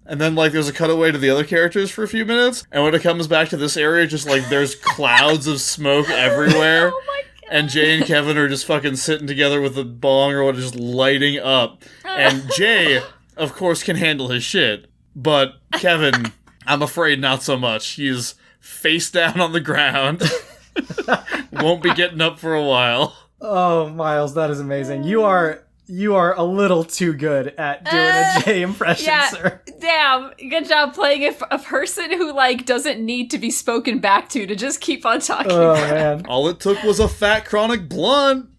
And then like there's a cutaway to the other characters for a few minutes, and when it comes back to this area, just like there's clouds of smoke everywhere. Oh my God. And Jay and Kevin are just fucking sitting together with a bong or what, just lighting up. And Jay, of course, can handle his shit, but Kevin, I'm afraid not so much. He's face down on the ground. Won't be getting up for a while. Oh, Miles, that is amazing. You are a little too good at doing a Jay impression, sir. Damn, good job playing a person who like doesn't need to be spoken back to just keep on talking. Oh man. All it took was a fat chronic blunt.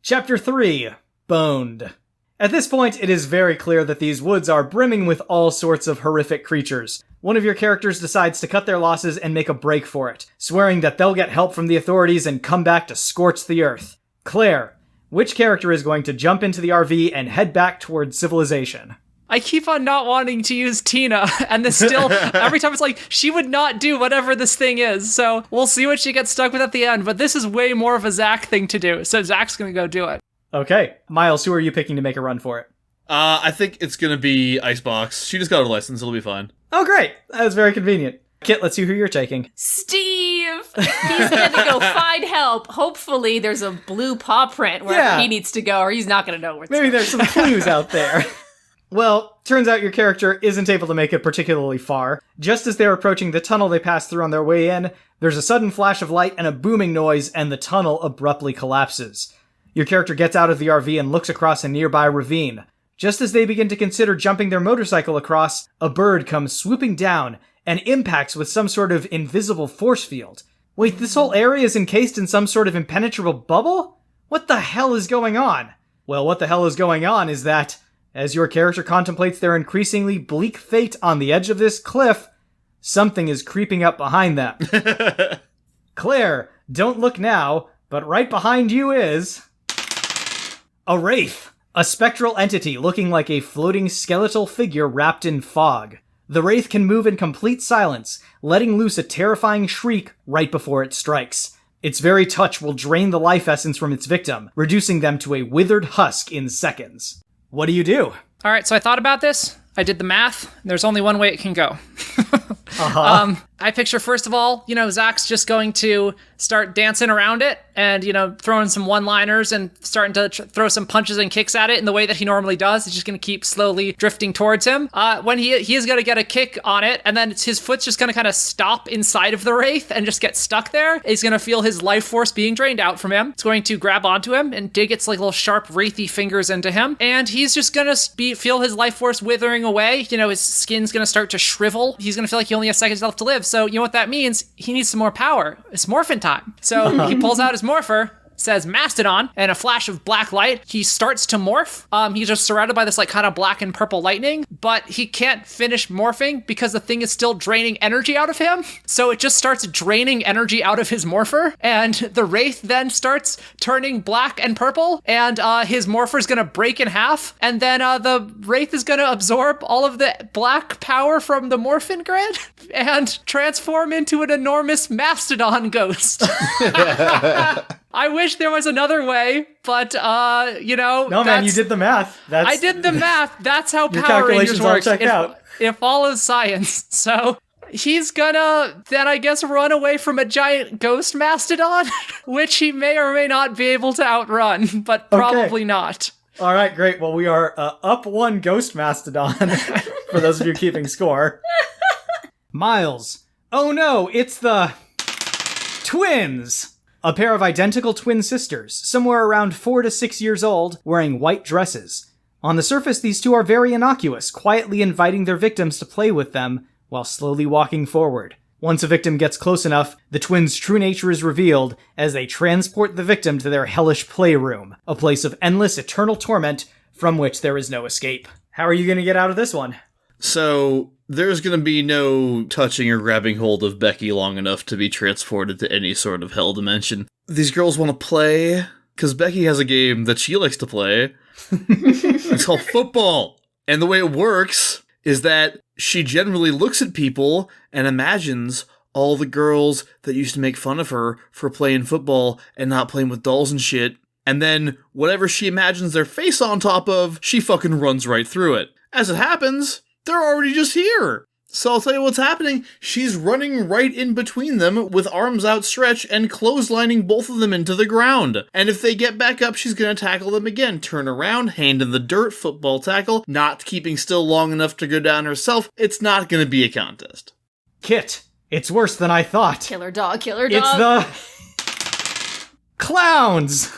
Chapter 3, Boned. At this point, it is very clear that these woods are brimming with all sorts of horrific creatures. One of your characters decides to cut their losses and make a break for it, swearing that they'll get help from the authorities and come back to scorch the earth. Claire, which character is going to jump into the RV and head back towards civilization? I keep on not wanting to use Tina, and this still, every time it's like, she would not do whatever this thing is, so we'll see what she gets stuck with at the end, but this is way more of a Zach thing to do, so Zach's gonna go do it. Okay. Miles, who are you picking to make a run for it? I think it's gonna be Icebox. She just got her license, it'll be fine. Oh, great. That is very convenient. Kit, let's see who you're taking. Steve! He's gonna go find help. Hopefully there's a blue paw print wherever he needs to go, or he's not gonna know where it's Maybe there's some clues out there. Well, turns out your character isn't able to make it particularly far. Just as they're approaching the tunnel they passed through on their way in, there's a sudden flash of light and a booming noise, and the tunnel abruptly collapses. Your character gets out of the RV and looks across a nearby ravine. Just as they begin to consider jumping their motorcycle across, a bird comes swooping down and impacts with some sort of invisible force field. Wait, this whole area is encased in some sort of impenetrable bubble? What the hell is going on? Well, what the hell is going on is that, as your character contemplates their increasingly bleak fate on the edge of this cliff, something is creeping up behind them. Claire, don't look now, but right behind you is a wraith, a spectral entity looking like a floating skeletal figure wrapped in fog. The wraith can move in complete silence, letting loose a terrifying shriek right before it strikes. Its very touch will drain the life essence from its victim, reducing them to a withered husk in seconds. What do you do? All right, so I thought about this. I did the math. There's only one way it can go. I picture, first of all, Zach's just going to start dancing around it and, throwing some one-liners and starting to throw some punches and kicks at it in the way that he normally does. He's just going to keep slowly drifting towards him. When he is going to get a kick on it, and then his foot's just going to kind of stop inside of the wraith and just get stuck there. He's going to feel his life force being drained out from him. It's going to grab onto him and dig its little sharp wraithy fingers into him. And he's just going to feel his life force withering away. His skin's going to start to shrivel. He's going to feel like he only has seconds left to live. So you know what that means? He needs some more power. It's morphin' time. So he pulls out his morpher, says Mastodon, and a flash of black light, he starts to morph. He's just surrounded by this kind of black and purple lightning, but he can't finish morphing because the thing is still draining energy out of him. So it just starts draining energy out of his morpher, and the wraith then starts turning black and purple, and his morpher is gonna break in half, and then the wraith is gonna absorb all of the black power from the morphin grid and transform into an enormous mastodon ghost. I wish there was another way, but, No, man, you did the math. I did the math. That's how your Power calculations Rangers works. all check out. It follows science. So he's gonna then, I guess, run away from a giant ghost mastodon, which he may or may not be able to outrun, but probably not. All right, great. Well, we are up 1 ghost mastodon for those of you keeping score. Miles. Oh no, it's the twins. A pair of identical twin sisters, somewhere around 4 to 6 years old, wearing white dresses. On the surface, these two are very innocuous, quietly inviting their victims to play with them while slowly walking forward. Once a victim gets close enough, the twins' true nature is revealed as they transport the victim to their hellish playroom, a place of endless, eternal torment from which there is no escape. How are you going to get out of this one? So, there's going to be no touching or grabbing hold of Becky long enough to be transported to any sort of hell dimension. These girls want to play, because Becky has a game that she likes to play. It's called football. And the way it works is that she generally looks at people and imagines all the girls that used to make fun of her for playing football and not playing with dolls and shit. And then whatever she imagines their face on top of, she fucking runs right through it. As it happens, they're already just here. So I'll tell you what's happening. She's running right in between them with arms outstretched and clotheslining both of them into the ground. And if they get back up, she's going to tackle them again. Turn around, hand in the dirt, football tackle, not keeping still long enough to go down herself. It's not going to be a contest. Kit, it's worse than I thought. Killer dog, killer dog. It's the clowns.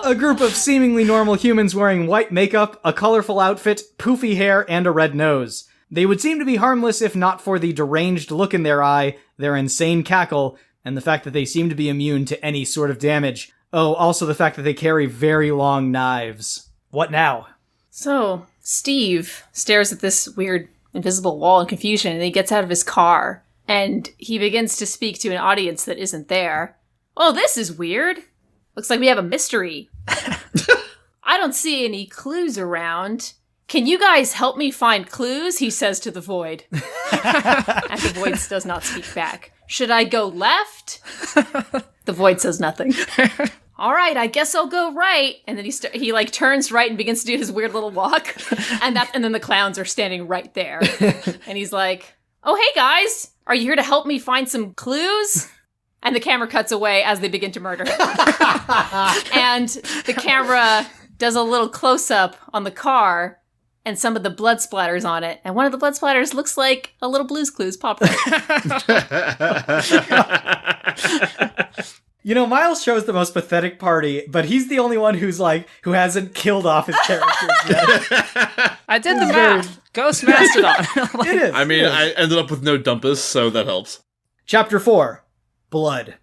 A group of seemingly normal humans wearing white makeup, a colorful outfit, poofy hair, and a red nose. They would seem to be harmless if not for the deranged look in their eye, their insane cackle, and the fact that they seem to be immune to any sort of damage. Oh, also the fact that they carry very long knives. What now? So, Steve stares at this weird invisible wall in confusion, and he gets out of his car. And he begins to speak to an audience that isn't there. Oh, this is weird. Looks like we have a mystery. I don't see any clues around. Can you guys help me find clues? He says to the void. And the void does not speak back. Should I go left? The void says nothing. All right, I guess I'll go right. And then he turns right and begins to do his weird little walk. And then the clowns are standing right there. And he's like, oh, hey guys. Are you here to help me find some clues? And the camera cuts away as they begin to murder him. And the camera does a little close-up on the car and some of the blood splatters on it. And one of the blood splatters looks like a little Blue's Clues popcorn. You know, Miles shows the most pathetic party, but he's the only one who hasn't killed off his characters yet. I did the math. Ghost Mastodon. It is. I mean, I ended up with no Dumpus, so that helps. Chapter 4. Blood.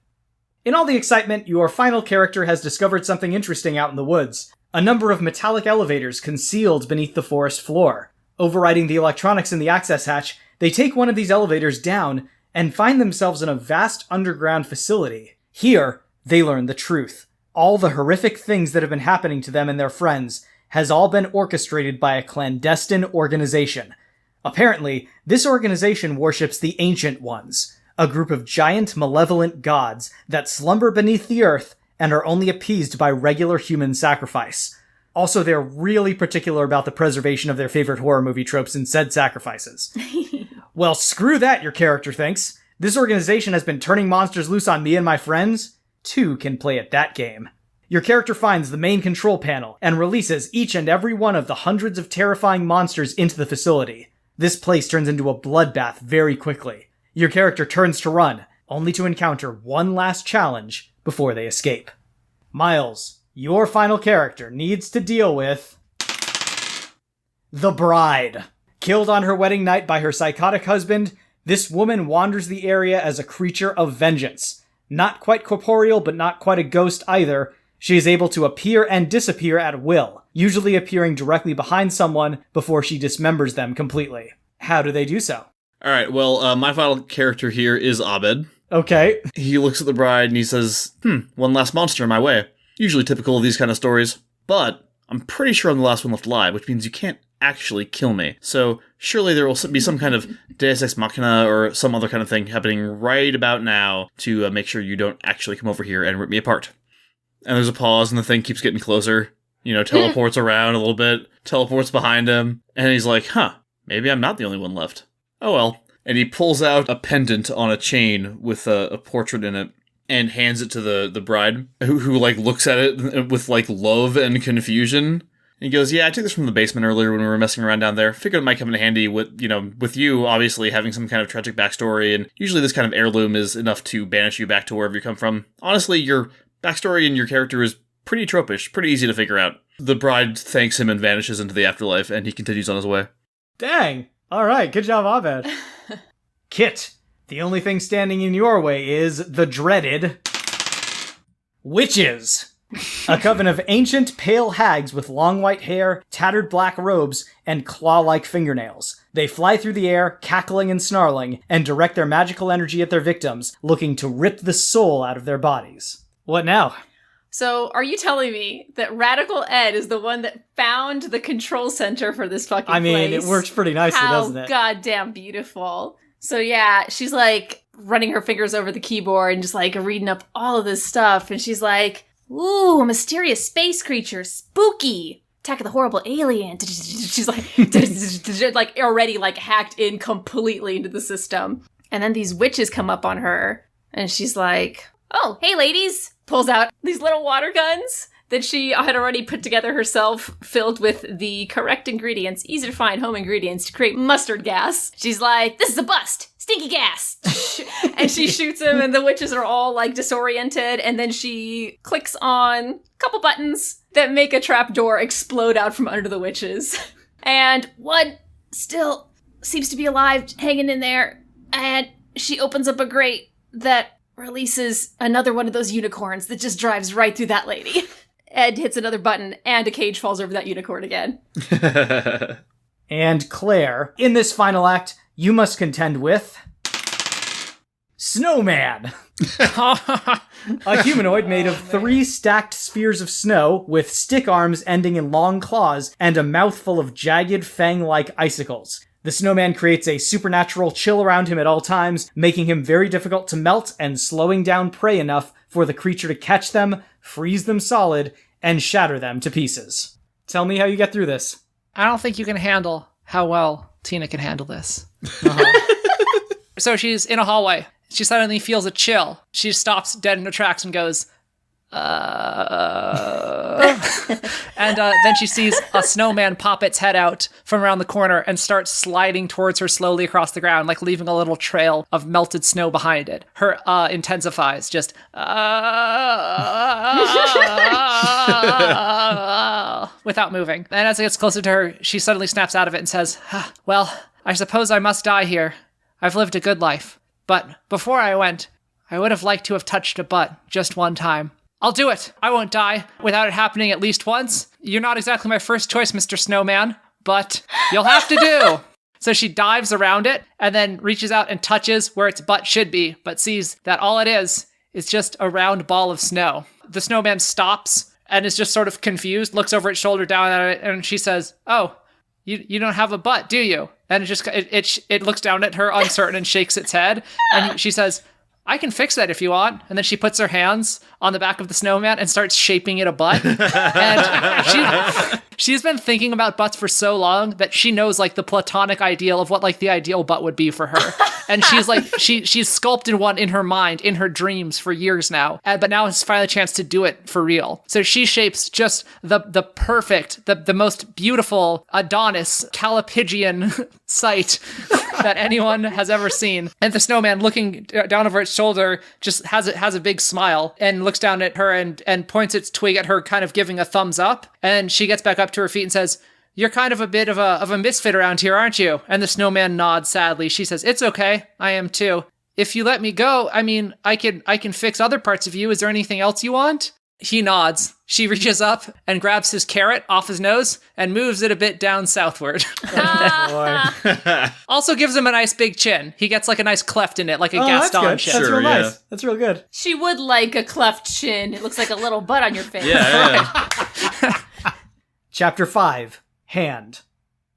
In all the excitement, your final character has discovered something interesting out in the woods. A number of metallic elevators concealed beneath the forest floor. Overriding the electronics in the access hatch, they take one of these elevators down and find themselves in a vast underground facility. Here, they learn the truth. All the horrific things that have been happening to them and their friends has all been orchestrated by a clandestine organization. Apparently, this organization worships the Ancient Ones, a group of giant malevolent gods that slumber beneath the earth and are only appeased by regular human sacrifice. Also, they're really particular about the preservation of their favorite horror movie tropes in said sacrifices. Well, screw that, your character thinks. This organization has been turning monsters loose on me and my friends. Two can play at that game. Your character finds the main control panel and releases each and every one of the hundreds of terrifying monsters into the facility. This place turns into a bloodbath very quickly. Your character turns to run, only to encounter one last challenge before they escape. Miles, your final character needs to deal with the bride. Killed on her wedding night by her psychotic husband, this woman wanders the area as a creature of vengeance. Not quite corporeal, but not quite a ghost either. She is able to appear and disappear at will, usually appearing directly behind someone before she dismembers them completely. How do they do so? All right, well, my final character here is Abed. Okay. He looks at the bride and he says, one last monster in my way. Usually typical of these kind of stories. But I'm pretty sure I'm the last one left alive, which means you can't actually kill me. So surely there will be some kind of Deus Ex Machina or some other kind of thing happening right about now to make sure you don't actually come over here and rip me apart. And there's a pause and the thing keeps getting closer. teleports around a little bit, teleports behind him, and he's like, huh, maybe I'm not the only one left. Oh well. And he pulls out a pendant on a chain with a portrait in it and hands it to the bride, who like looks at it with like love and confusion. And he goes, yeah, I took this from the basement earlier when we were messing around down there. Figured it might come in handy with you obviously having some kind of tragic backstory, and usually this kind of heirloom is enough to banish you back to wherever you come from. Honestly, your backstory and your character is pretty tropish, pretty easy to figure out. The bride thanks him and vanishes into the afterlife, and he continues on his way. Dang! Alright, good job, Abed. Kit, the only thing standing in your way is the dreaded witches. A coven of ancient, pale hags with long white hair, tattered black robes, and claw-like fingernails. They fly through the air, cackling and snarling, and direct their magical energy at their victims, looking to rip the soul out of their bodies. What now? So, are you telling me that Radical Ed is the one that found the control center for this fucking place? It works pretty nicely, doesn't it? How goddamn beautiful. So yeah, she's like running her fingers over the keyboard and just like reading up all of this stuff. And she's like, ooh, a mysterious space creature, spooky. Attack of the horrible alien. She's like, like already like hacked in completely into the system. And then these witches come up on her and she's like, oh, hey ladies. Pulls out these little water guns that she had already put together herself, filled with the correct ingredients, easy to find home ingredients to create mustard gas. She's like, this is a bust! Stinky gas! And she shoots him and the witches are all like disoriented, and then she clicks on a couple buttons that make a trapdoor explode out from under the witches. And one still seems to be alive, hanging in there, and she opens up a grate that releases another one of those unicorns that just drives right through that lady. Ed hits another button, and a cage falls over that unicorn again. And Claire, in this final act, you must contend with Snowman. A humanoid made of 3 stacked spheres of snow with stick arms ending in long claws and a mouthful of jagged fang-like icicles. The snowman creates a supernatural chill around him at all times, making him very difficult to melt and slowing down prey enough for the creature to catch them, freeze them solid, and shatter them to pieces. Tell me how you get through this. I don't think you can handle how well Tina can handle this. So she's in a hallway. She suddenly feels a chill. She stops dead in her tracks and goes, and then she sees a snowman pop its head out from around the corner and start sliding towards her slowly across the ground, like leaving a little trail of melted snow behind it. Her intensifies, just without moving. And as it gets closer to her, she suddenly snaps out of it and says, well, I suppose I must die here. I've lived a good life. But before I went, I would have liked to have touched a butt just one time. I'll do it. I won't die without it happening at least once. You're not exactly my first choice, Mr. Snowman, but you'll have to do. So she dives around it and then reaches out and touches where its butt should be, but sees that all it is just a round ball of snow. The snowman stops and is just sort of confused, looks over its shoulder down at it, and she says, oh, you don't have a butt, do you? And it looks down at her uncertain and shakes its head. And she says, I can fix that if you want. And then she puts her hands on the back of the snowman and starts shaping it a butt. And she's been thinking about butts for so long that she knows like the platonic ideal of what like the ideal butt would be for her. And she's like, she's sculpted one in her mind, in her dreams for years now. But now it's finally a chance to do it for real. So she shapes just the perfect, the most beautiful Adonis Calipigian sight that anyone has ever seen. And the snowman, looking down over its shoulder, just has a big smile and looks down at her and points its twig at her, kind of giving a thumbs up. And she gets back up to her feet and says, you're kind of a bit of a misfit around here, aren't you? And the snowman nods sadly. She says, it's okay. I am too. If you let me go, I mean, I can fix other parts of you. Is there anything else you want? He nods. She reaches up and grabs his carrot off his nose and moves it a bit down southward. Also gives him a nice big chin. He gets like a nice cleft in it, like a Gaston chin. That's real nice. That's real good. She would like a cleft chin. It looks like a little butt on your face. Yeah. Chapter 5. Hand.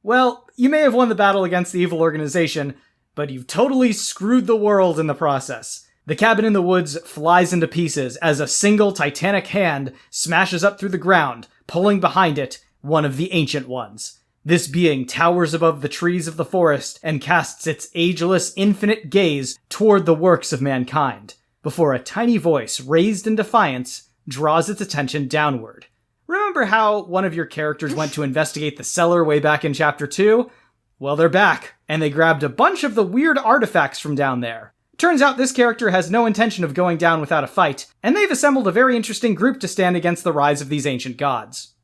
Well, you may have won the battle against the evil organization, but you've totally screwed the world in the process. The cabin in the woods flies into pieces as a single titanic hand smashes up through the ground, pulling behind it one of the Ancient Ones. This being towers above the trees of the forest and casts its ageless, infinite gaze toward the works of mankind, before a tiny voice raised in defiance draws its attention downward. Remember how one of your characters went to investigate the cellar way back in Chapter 2? Well, they're back, and they grabbed a bunch of the weird artifacts from down there. Turns out this character has no intention of going down without a fight, and they've assembled a very interesting group to stand against the rise of these ancient gods.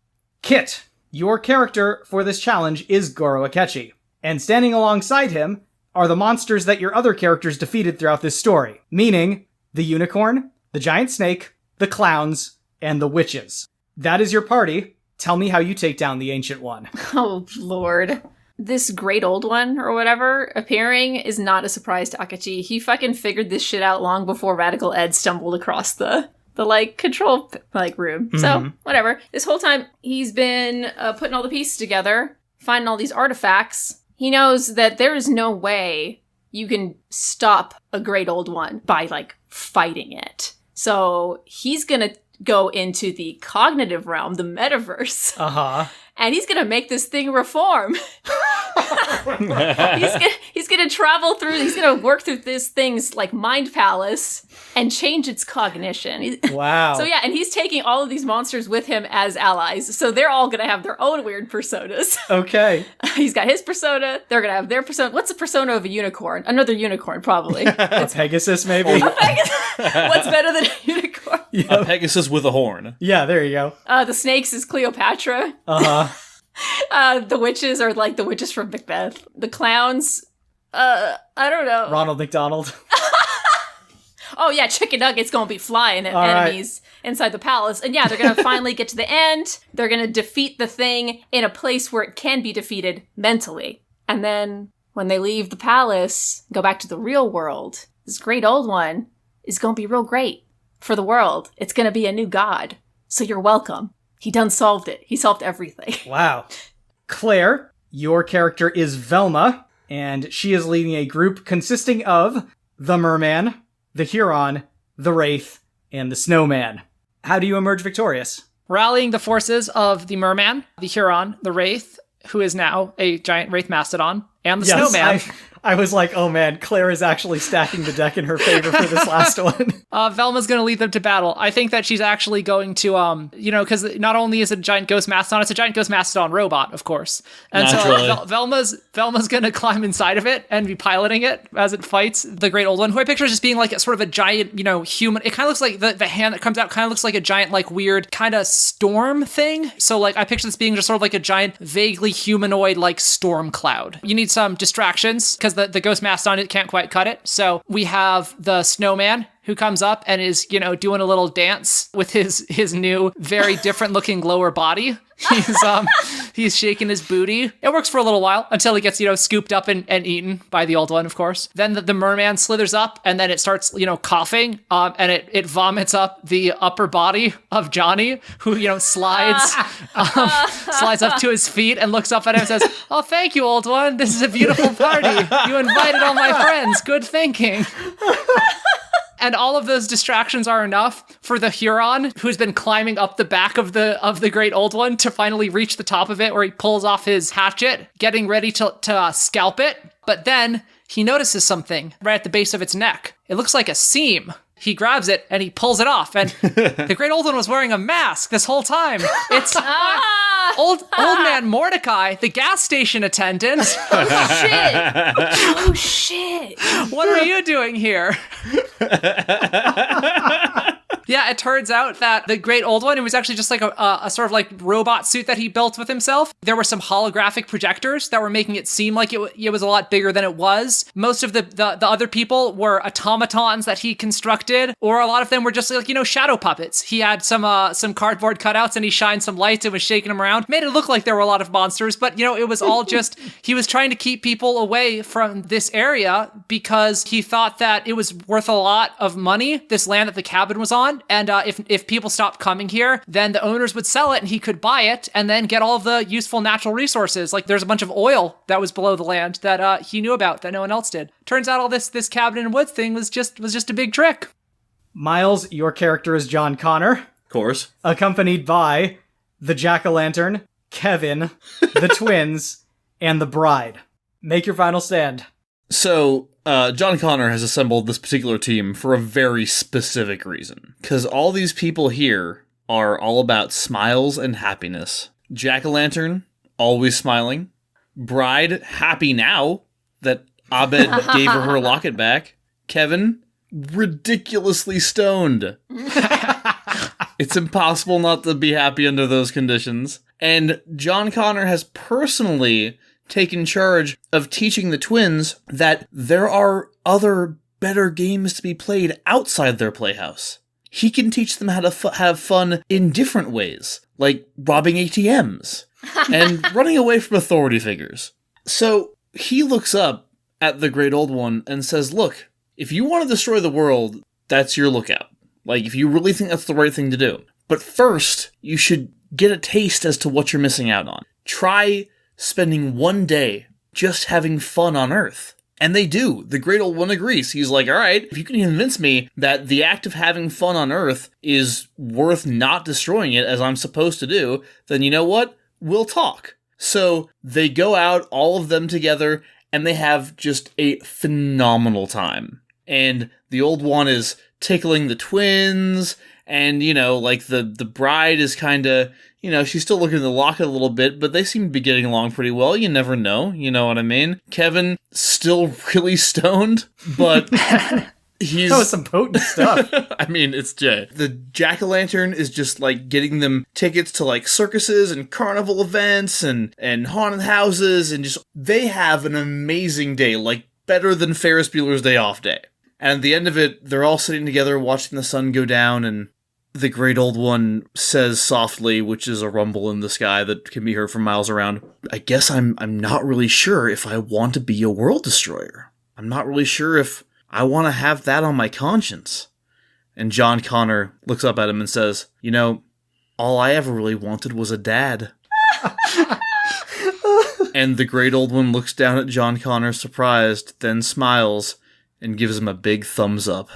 Kit, your character for this challenge is Goro Akechi, and standing alongside him are the monsters that your other characters defeated throughout this story, meaning the unicorn, the giant snake, the clowns, and the witches. That is your party. Tell me how you take down the Ancient One. Oh, Lord. This great old one, or whatever, appearing is not a surprise to Akechi. He fucking figured this shit out long before Radical Ed stumbled across the control, room. Mm-hmm. So, whatever. This whole time, he's been putting all the pieces together, finding all these artifacts. He knows that there is no way you can stop a great old one by, fighting it. So, he's gonna go into the cognitive realm, the metaverse. Uh-huh. And he's gonna make this thing reform. he's gonna travel through, he's gonna work through this thing's mind palace and change its cognition. Wow. So yeah, and he's taking all of these monsters with him as allies. So they're all gonna have their own weird personas. Okay. He's got his persona, they're gonna have their persona. What's the persona of a unicorn? Another unicorn, probably. A Pegasus, maybe? What's better than a unicorn? A Pegasus with a horn. Yeah, there you go. The snakes is Cleopatra. Uh-huh. The witches are the witches from Macbeth. The clowns, I don't know. Ronald McDonald. Oh yeah, Chicken Nugget's gonna be flying at All enemies inside the palace. And yeah, they're gonna finally get to the end. They're gonna defeat the thing in a place where it can be defeated mentally. And then when they leave the palace, go back to the real world, this great old one is gonna be real great for the world. It's gonna be a new god. So you're welcome. He done solved it. He solved everything. Wow. Claire, your character is Velma, and she is leading a group consisting of the Merman, the Huron, the Wraith, and the Snowman. How do you emerge victorious? Rallying the forces of the Merman, the Huron, the Wraith, who is now a giant Wraith Mastodon, and the Snowman. I was like, oh man, Claire is actually stacking the deck in her favor for this last one. Velma's going to lead them to battle. I think that she's actually going to, because not only is it a giant ghost mastodon, it's a giant ghost mastodon robot, of course. And Naturally. so Velma's going to climb inside of it and be piloting it as it fights the great old one, who I picture as just being like a sort of a giant, human. It kind of looks like the hand that comes out kind of looks like a giant, weird kind of storm thing. So I picture this being just sort of like a giant, vaguely humanoid, storm cloud. You need some distractions because the ghost mastodon, it can't quite cut it. So we have the Snowman, who comes up and is, doing a little dance with his new, very different looking lower body. He's shaking his booty. It works for a little while until he gets, scooped up and eaten by the old one, of course. Then the merman slithers up and then it starts, coughing, and it vomits up the upper body of Johnny, who, slides up to his feet and looks up at him and says, "Oh, thank you, old one. This is a beautiful party. You invited all my friends. Good thinking." And all of those distractions are enough for the Huron, who's been climbing up the back of the great old one, to finally reach the top of it, where he pulls off his hatchet, getting ready to scalp it. But then he notices something right at the base of its neck. It looks like a seam. He grabs it and he pulls it off. And the great old one was wearing a mask this whole time. It's old man Mordecai, the gas station attendant. Oh shit. What are you doing here? Yeah, it turns out that the great old one, it was actually just a sort of robot suit that he built with himself. There were some holographic projectors that were making it seem like it was a lot bigger than it was. Most of the other people were automatons that he constructed, or a lot of them were just shadow puppets. He had some cardboard cutouts and he shined some lights and was shaking them around. Made it look like there were a lot of monsters, but it was all just, he was trying to keep people away from this area because he thought that it was worth a lot of money, this land that the cabin was on. town, and if people stopped coming here, then the owners would sell it and he could buy it and then get all of the useful natural resources. Like there's a bunch of oil that was below the land that he knew about that no one else did. Turns out all this cabin in woods thing was just a big trick. Miles, your character is John Connor, Of course. accompanied by the jack-o'-lantern, Kevin, the twins, and the bride. Make your final stand. So, John Connor has assembled this particular team for a very specific reason. Because all these people here are all about smiles and happiness. Jack-o'-lantern, always smiling. Bride, happy now that Abed gave her locket back. Kevin, ridiculously stoned. It's impossible not to be happy under those conditions. And John Connor has personally taken charge of teaching the twins that there are other better games to be played outside their playhouse. He can teach them how to have fun in different ways, like robbing ATMs and running away from authority figures. So he looks up at the Great Old One and says, look, if you want to destroy the world, that's your lookout. Like, if you really think that's the right thing to do. But first, you should get a taste as to what you're missing out on. Try spending one day just having fun on Earth. And they do. The Great Old One agrees. He's like, all right, if you can convince me that the act of having fun on Earth is worth not destroying it as I'm supposed to do, then you know what? We'll talk. So they go out, all of them together, and they have just a phenomenal time. And the Old One is tickling the twins, and, you know, like, the bride is kind of, you know, she's still looking at the locket a little bit, but they seem to be getting along pretty well. You never know, you know what I mean? Kevin, still really stoned, but he's... That was some potent stuff. I mean, it's Jay. The jack-o'-lantern is just, like, getting them tickets to, like, circuses and carnival events and haunted houses, and just, they have an amazing day, like, better than Ferris Bueller's Day Off Day. And at the end of it, they're all sitting together watching the sun go down, and the Great Old One says softly, which is a rumble in the sky that can be heard from miles around, I guess I'm not really sure if I want to be a world destroyer. I'm not really sure if I want to have that on my conscience. And John Connor looks up at him and says, you know, all I ever really wanted was a dad. And the Great Old One looks down at John Connor surprised, then smiles, and gives him a big thumbs up.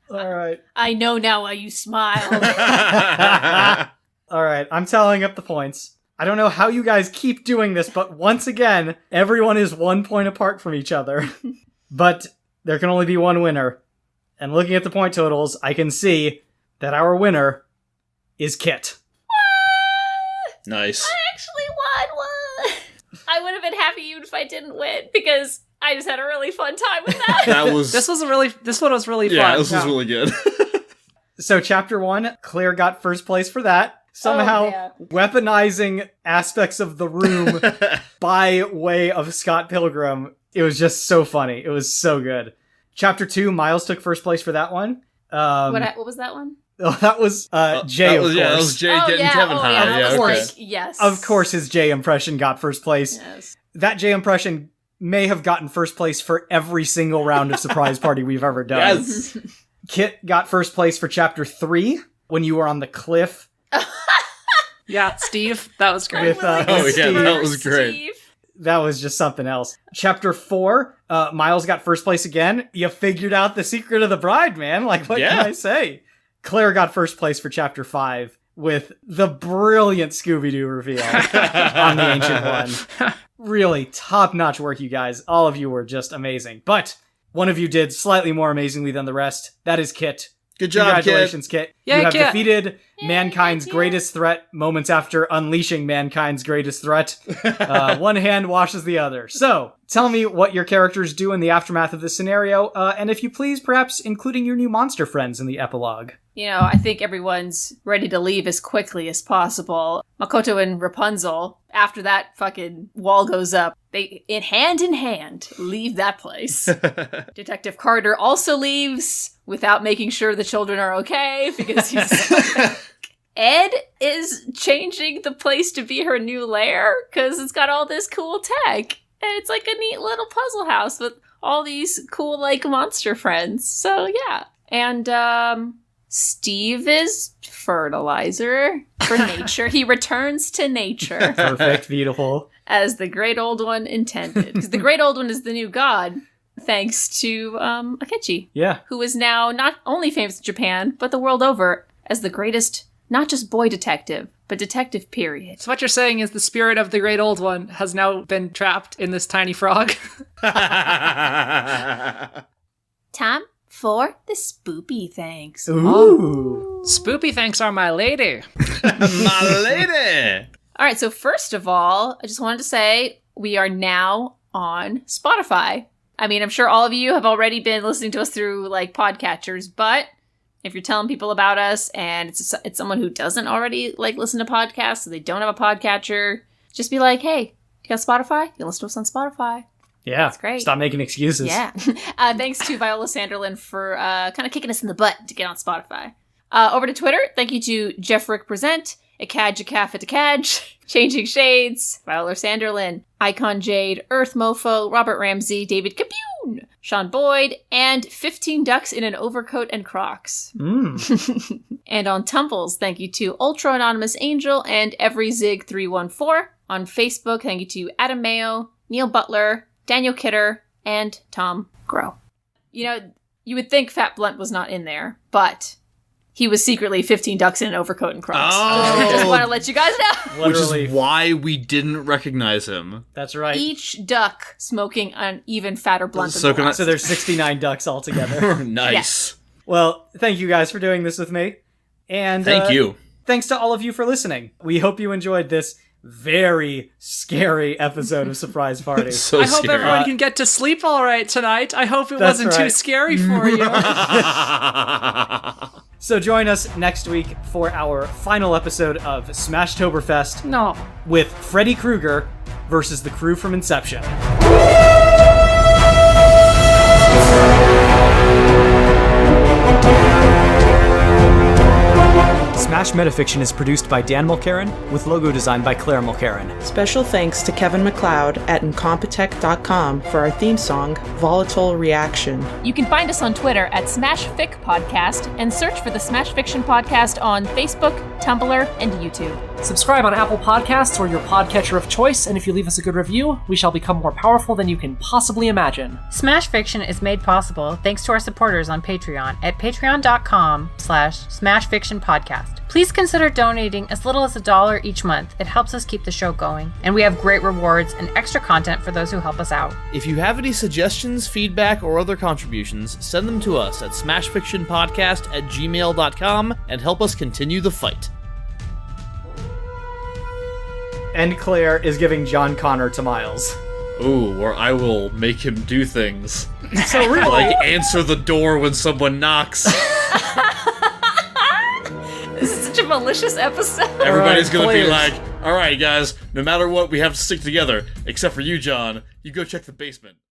All right. I know now why you smiled. All right, I'm tallying up the points. I don't know how you guys keep doing this, but once again, everyone is 1 point apart from each other. But there can only be one winner. And looking at the point totals, I can see that our winner is Kit. Nice. I actually won. I would have been happy even if I didn't win, because I just had a really fun time with that. This one was really fun. Yeah, this was really good. So chapter 1, Claire got first place for that. Somehow weaponizing aspects of the room by way of Scott Pilgrim. It was just so funny. It was so good. Chapter 2, Miles took first place for that one. What was that one? Oh, that was Jay, of course. Yeah, that was Jay getting Kevin high. Yeah, of course. Like, yes. Of course his Jay impression got first place. Yes. That Jay impression may have gotten first place for every single round of Surprise Party we've ever done. Yes. Kit got first place for chapter 3 when you were on the cliff. Yeah, Steve, that was great. With, Steve. That was great. Steve. That was just something else. Chapter 4, Miles got first place again. You figured out the secret of the bride, man. Like, what can I say? Claire got first place for chapter 5 with the brilliant Scooby-Doo reveal on the Ancient One. Really top-notch work, you guys. All of you were just amazing. But one of you did slightly more amazingly than the rest. That is Kit. Good job, Congratulations, Kit. Yay, you have Kit. defeated mankind's greatest threat moments after unleashing mankind's greatest threat. One hand washes the other. So, tell me what your characters do in the aftermath of this scenario, and if you please, perhaps including your new monster friends in the epilogue. You know, I think everyone's ready to leave as quickly as possible. Makoto and Rapunzel, after that fucking wall goes up, they, in hand, leave that place. Detective Carter also leaves without making sure the children are okay, because he's... Ed is changing the place to be her new lair, because it's got all this cool tech. And it's like a neat little puzzle house with all these cool, like, monster friends. So, yeah. And, Steve is fertilizer for nature. He returns to nature Perfect, beautiful. as the great old one intended. Because the great old one is the new god, thanks to Akechi, Yeah. who is now not only famous in Japan, but the world over as the greatest, not just boy detective, but detective period. So what you're saying is the spirit of the great old one has now been trapped in this tiny frog. Time for the spoopy thanks. Ooh. Spoopy thanks are my lady. My lady! All right, so first of all, I just wanted to say we are now on Spotify. I mean, I'm sure all of you have already been listening to us through like podcatchers, but if you're telling people about us and it's someone who doesn't already like listen to podcasts, so they don't have a podcatcher, just be like, hey, you got Spotify? You can listen to us on Spotify. Yeah. That's great. Stop making excuses. Yeah. Thanks to Viola Sanderlin for kind of kicking us in the butt to get on Spotify. Over to Twitter, thank you to Jeff Rick Present, Akaj, Changing Shades, Viola Sanderlin, Icon Jade, Earth Mofo, Robert Ramsey, David Capoon, Sean Boyd, and 15 Ducks in an Overcoat and Crocs. And on Tumbles, thank you to Ultra Anonymous Angel and EveryZig314. On Facebook, thank you to Adam Mayo, Neil Butler, Daniel Kidder, and Tom Groh. You know, you would think Fat Blunt was not in there, but he was secretly 15 Ducks in an Overcoat and Crocs. Oh. Just want to let you guys know. Which Literally. is why we didn't recognize him. That's right. Each duck smoking an even fatter blunt So than can the I- last. So there's 69 ducks altogether. Nice. Yes. Well, thank you guys for doing this with me. And Thank you. Thanks to all of you for listening. We hope you enjoyed this very scary episode of Surprise Party. So I hope scary. everyone can get to sleep all right tonight. I hope it That's wasn't too right. scary for you. So join us next week for our final episode of Smashtoberfest No. with Freddy Krueger versus the crew from Inception. Smash Metafiction is produced by Dan Mulcairn, with logo design by Claire Mulcairn. Special thanks to Kevin McLeod at Incompetech.com for our theme song, Volatile Reaction. You can find us on Twitter at SmashFic Podcast and search for the Smash Fiction Podcast on Facebook, Tumblr, and YouTube. Subscribe on Apple Podcasts or your podcatcher of choice, and if you leave us a good review, we shall become more powerful than you can possibly imagine. Smash Fiction is made possible thanks to our supporters on Patreon at patreon.com/smashfictionpodcast. Please consider donating as little as $1 each month. It helps us keep the show going, and we have great rewards and extra content for those who help us out. If you have any suggestions, feedback, or other contributions, send them to us at smashfictionpodcast@gmail.com and help us continue the fight. And Claire is giving John Connor to Miles. Ooh, or I will make him do things. So really, Like answer the door when someone knocks. This is such a malicious episode. Everybody's All right, gonna be players. like, alright guys, no matter what, we have to stick together. Except for you, John. You go check the basement.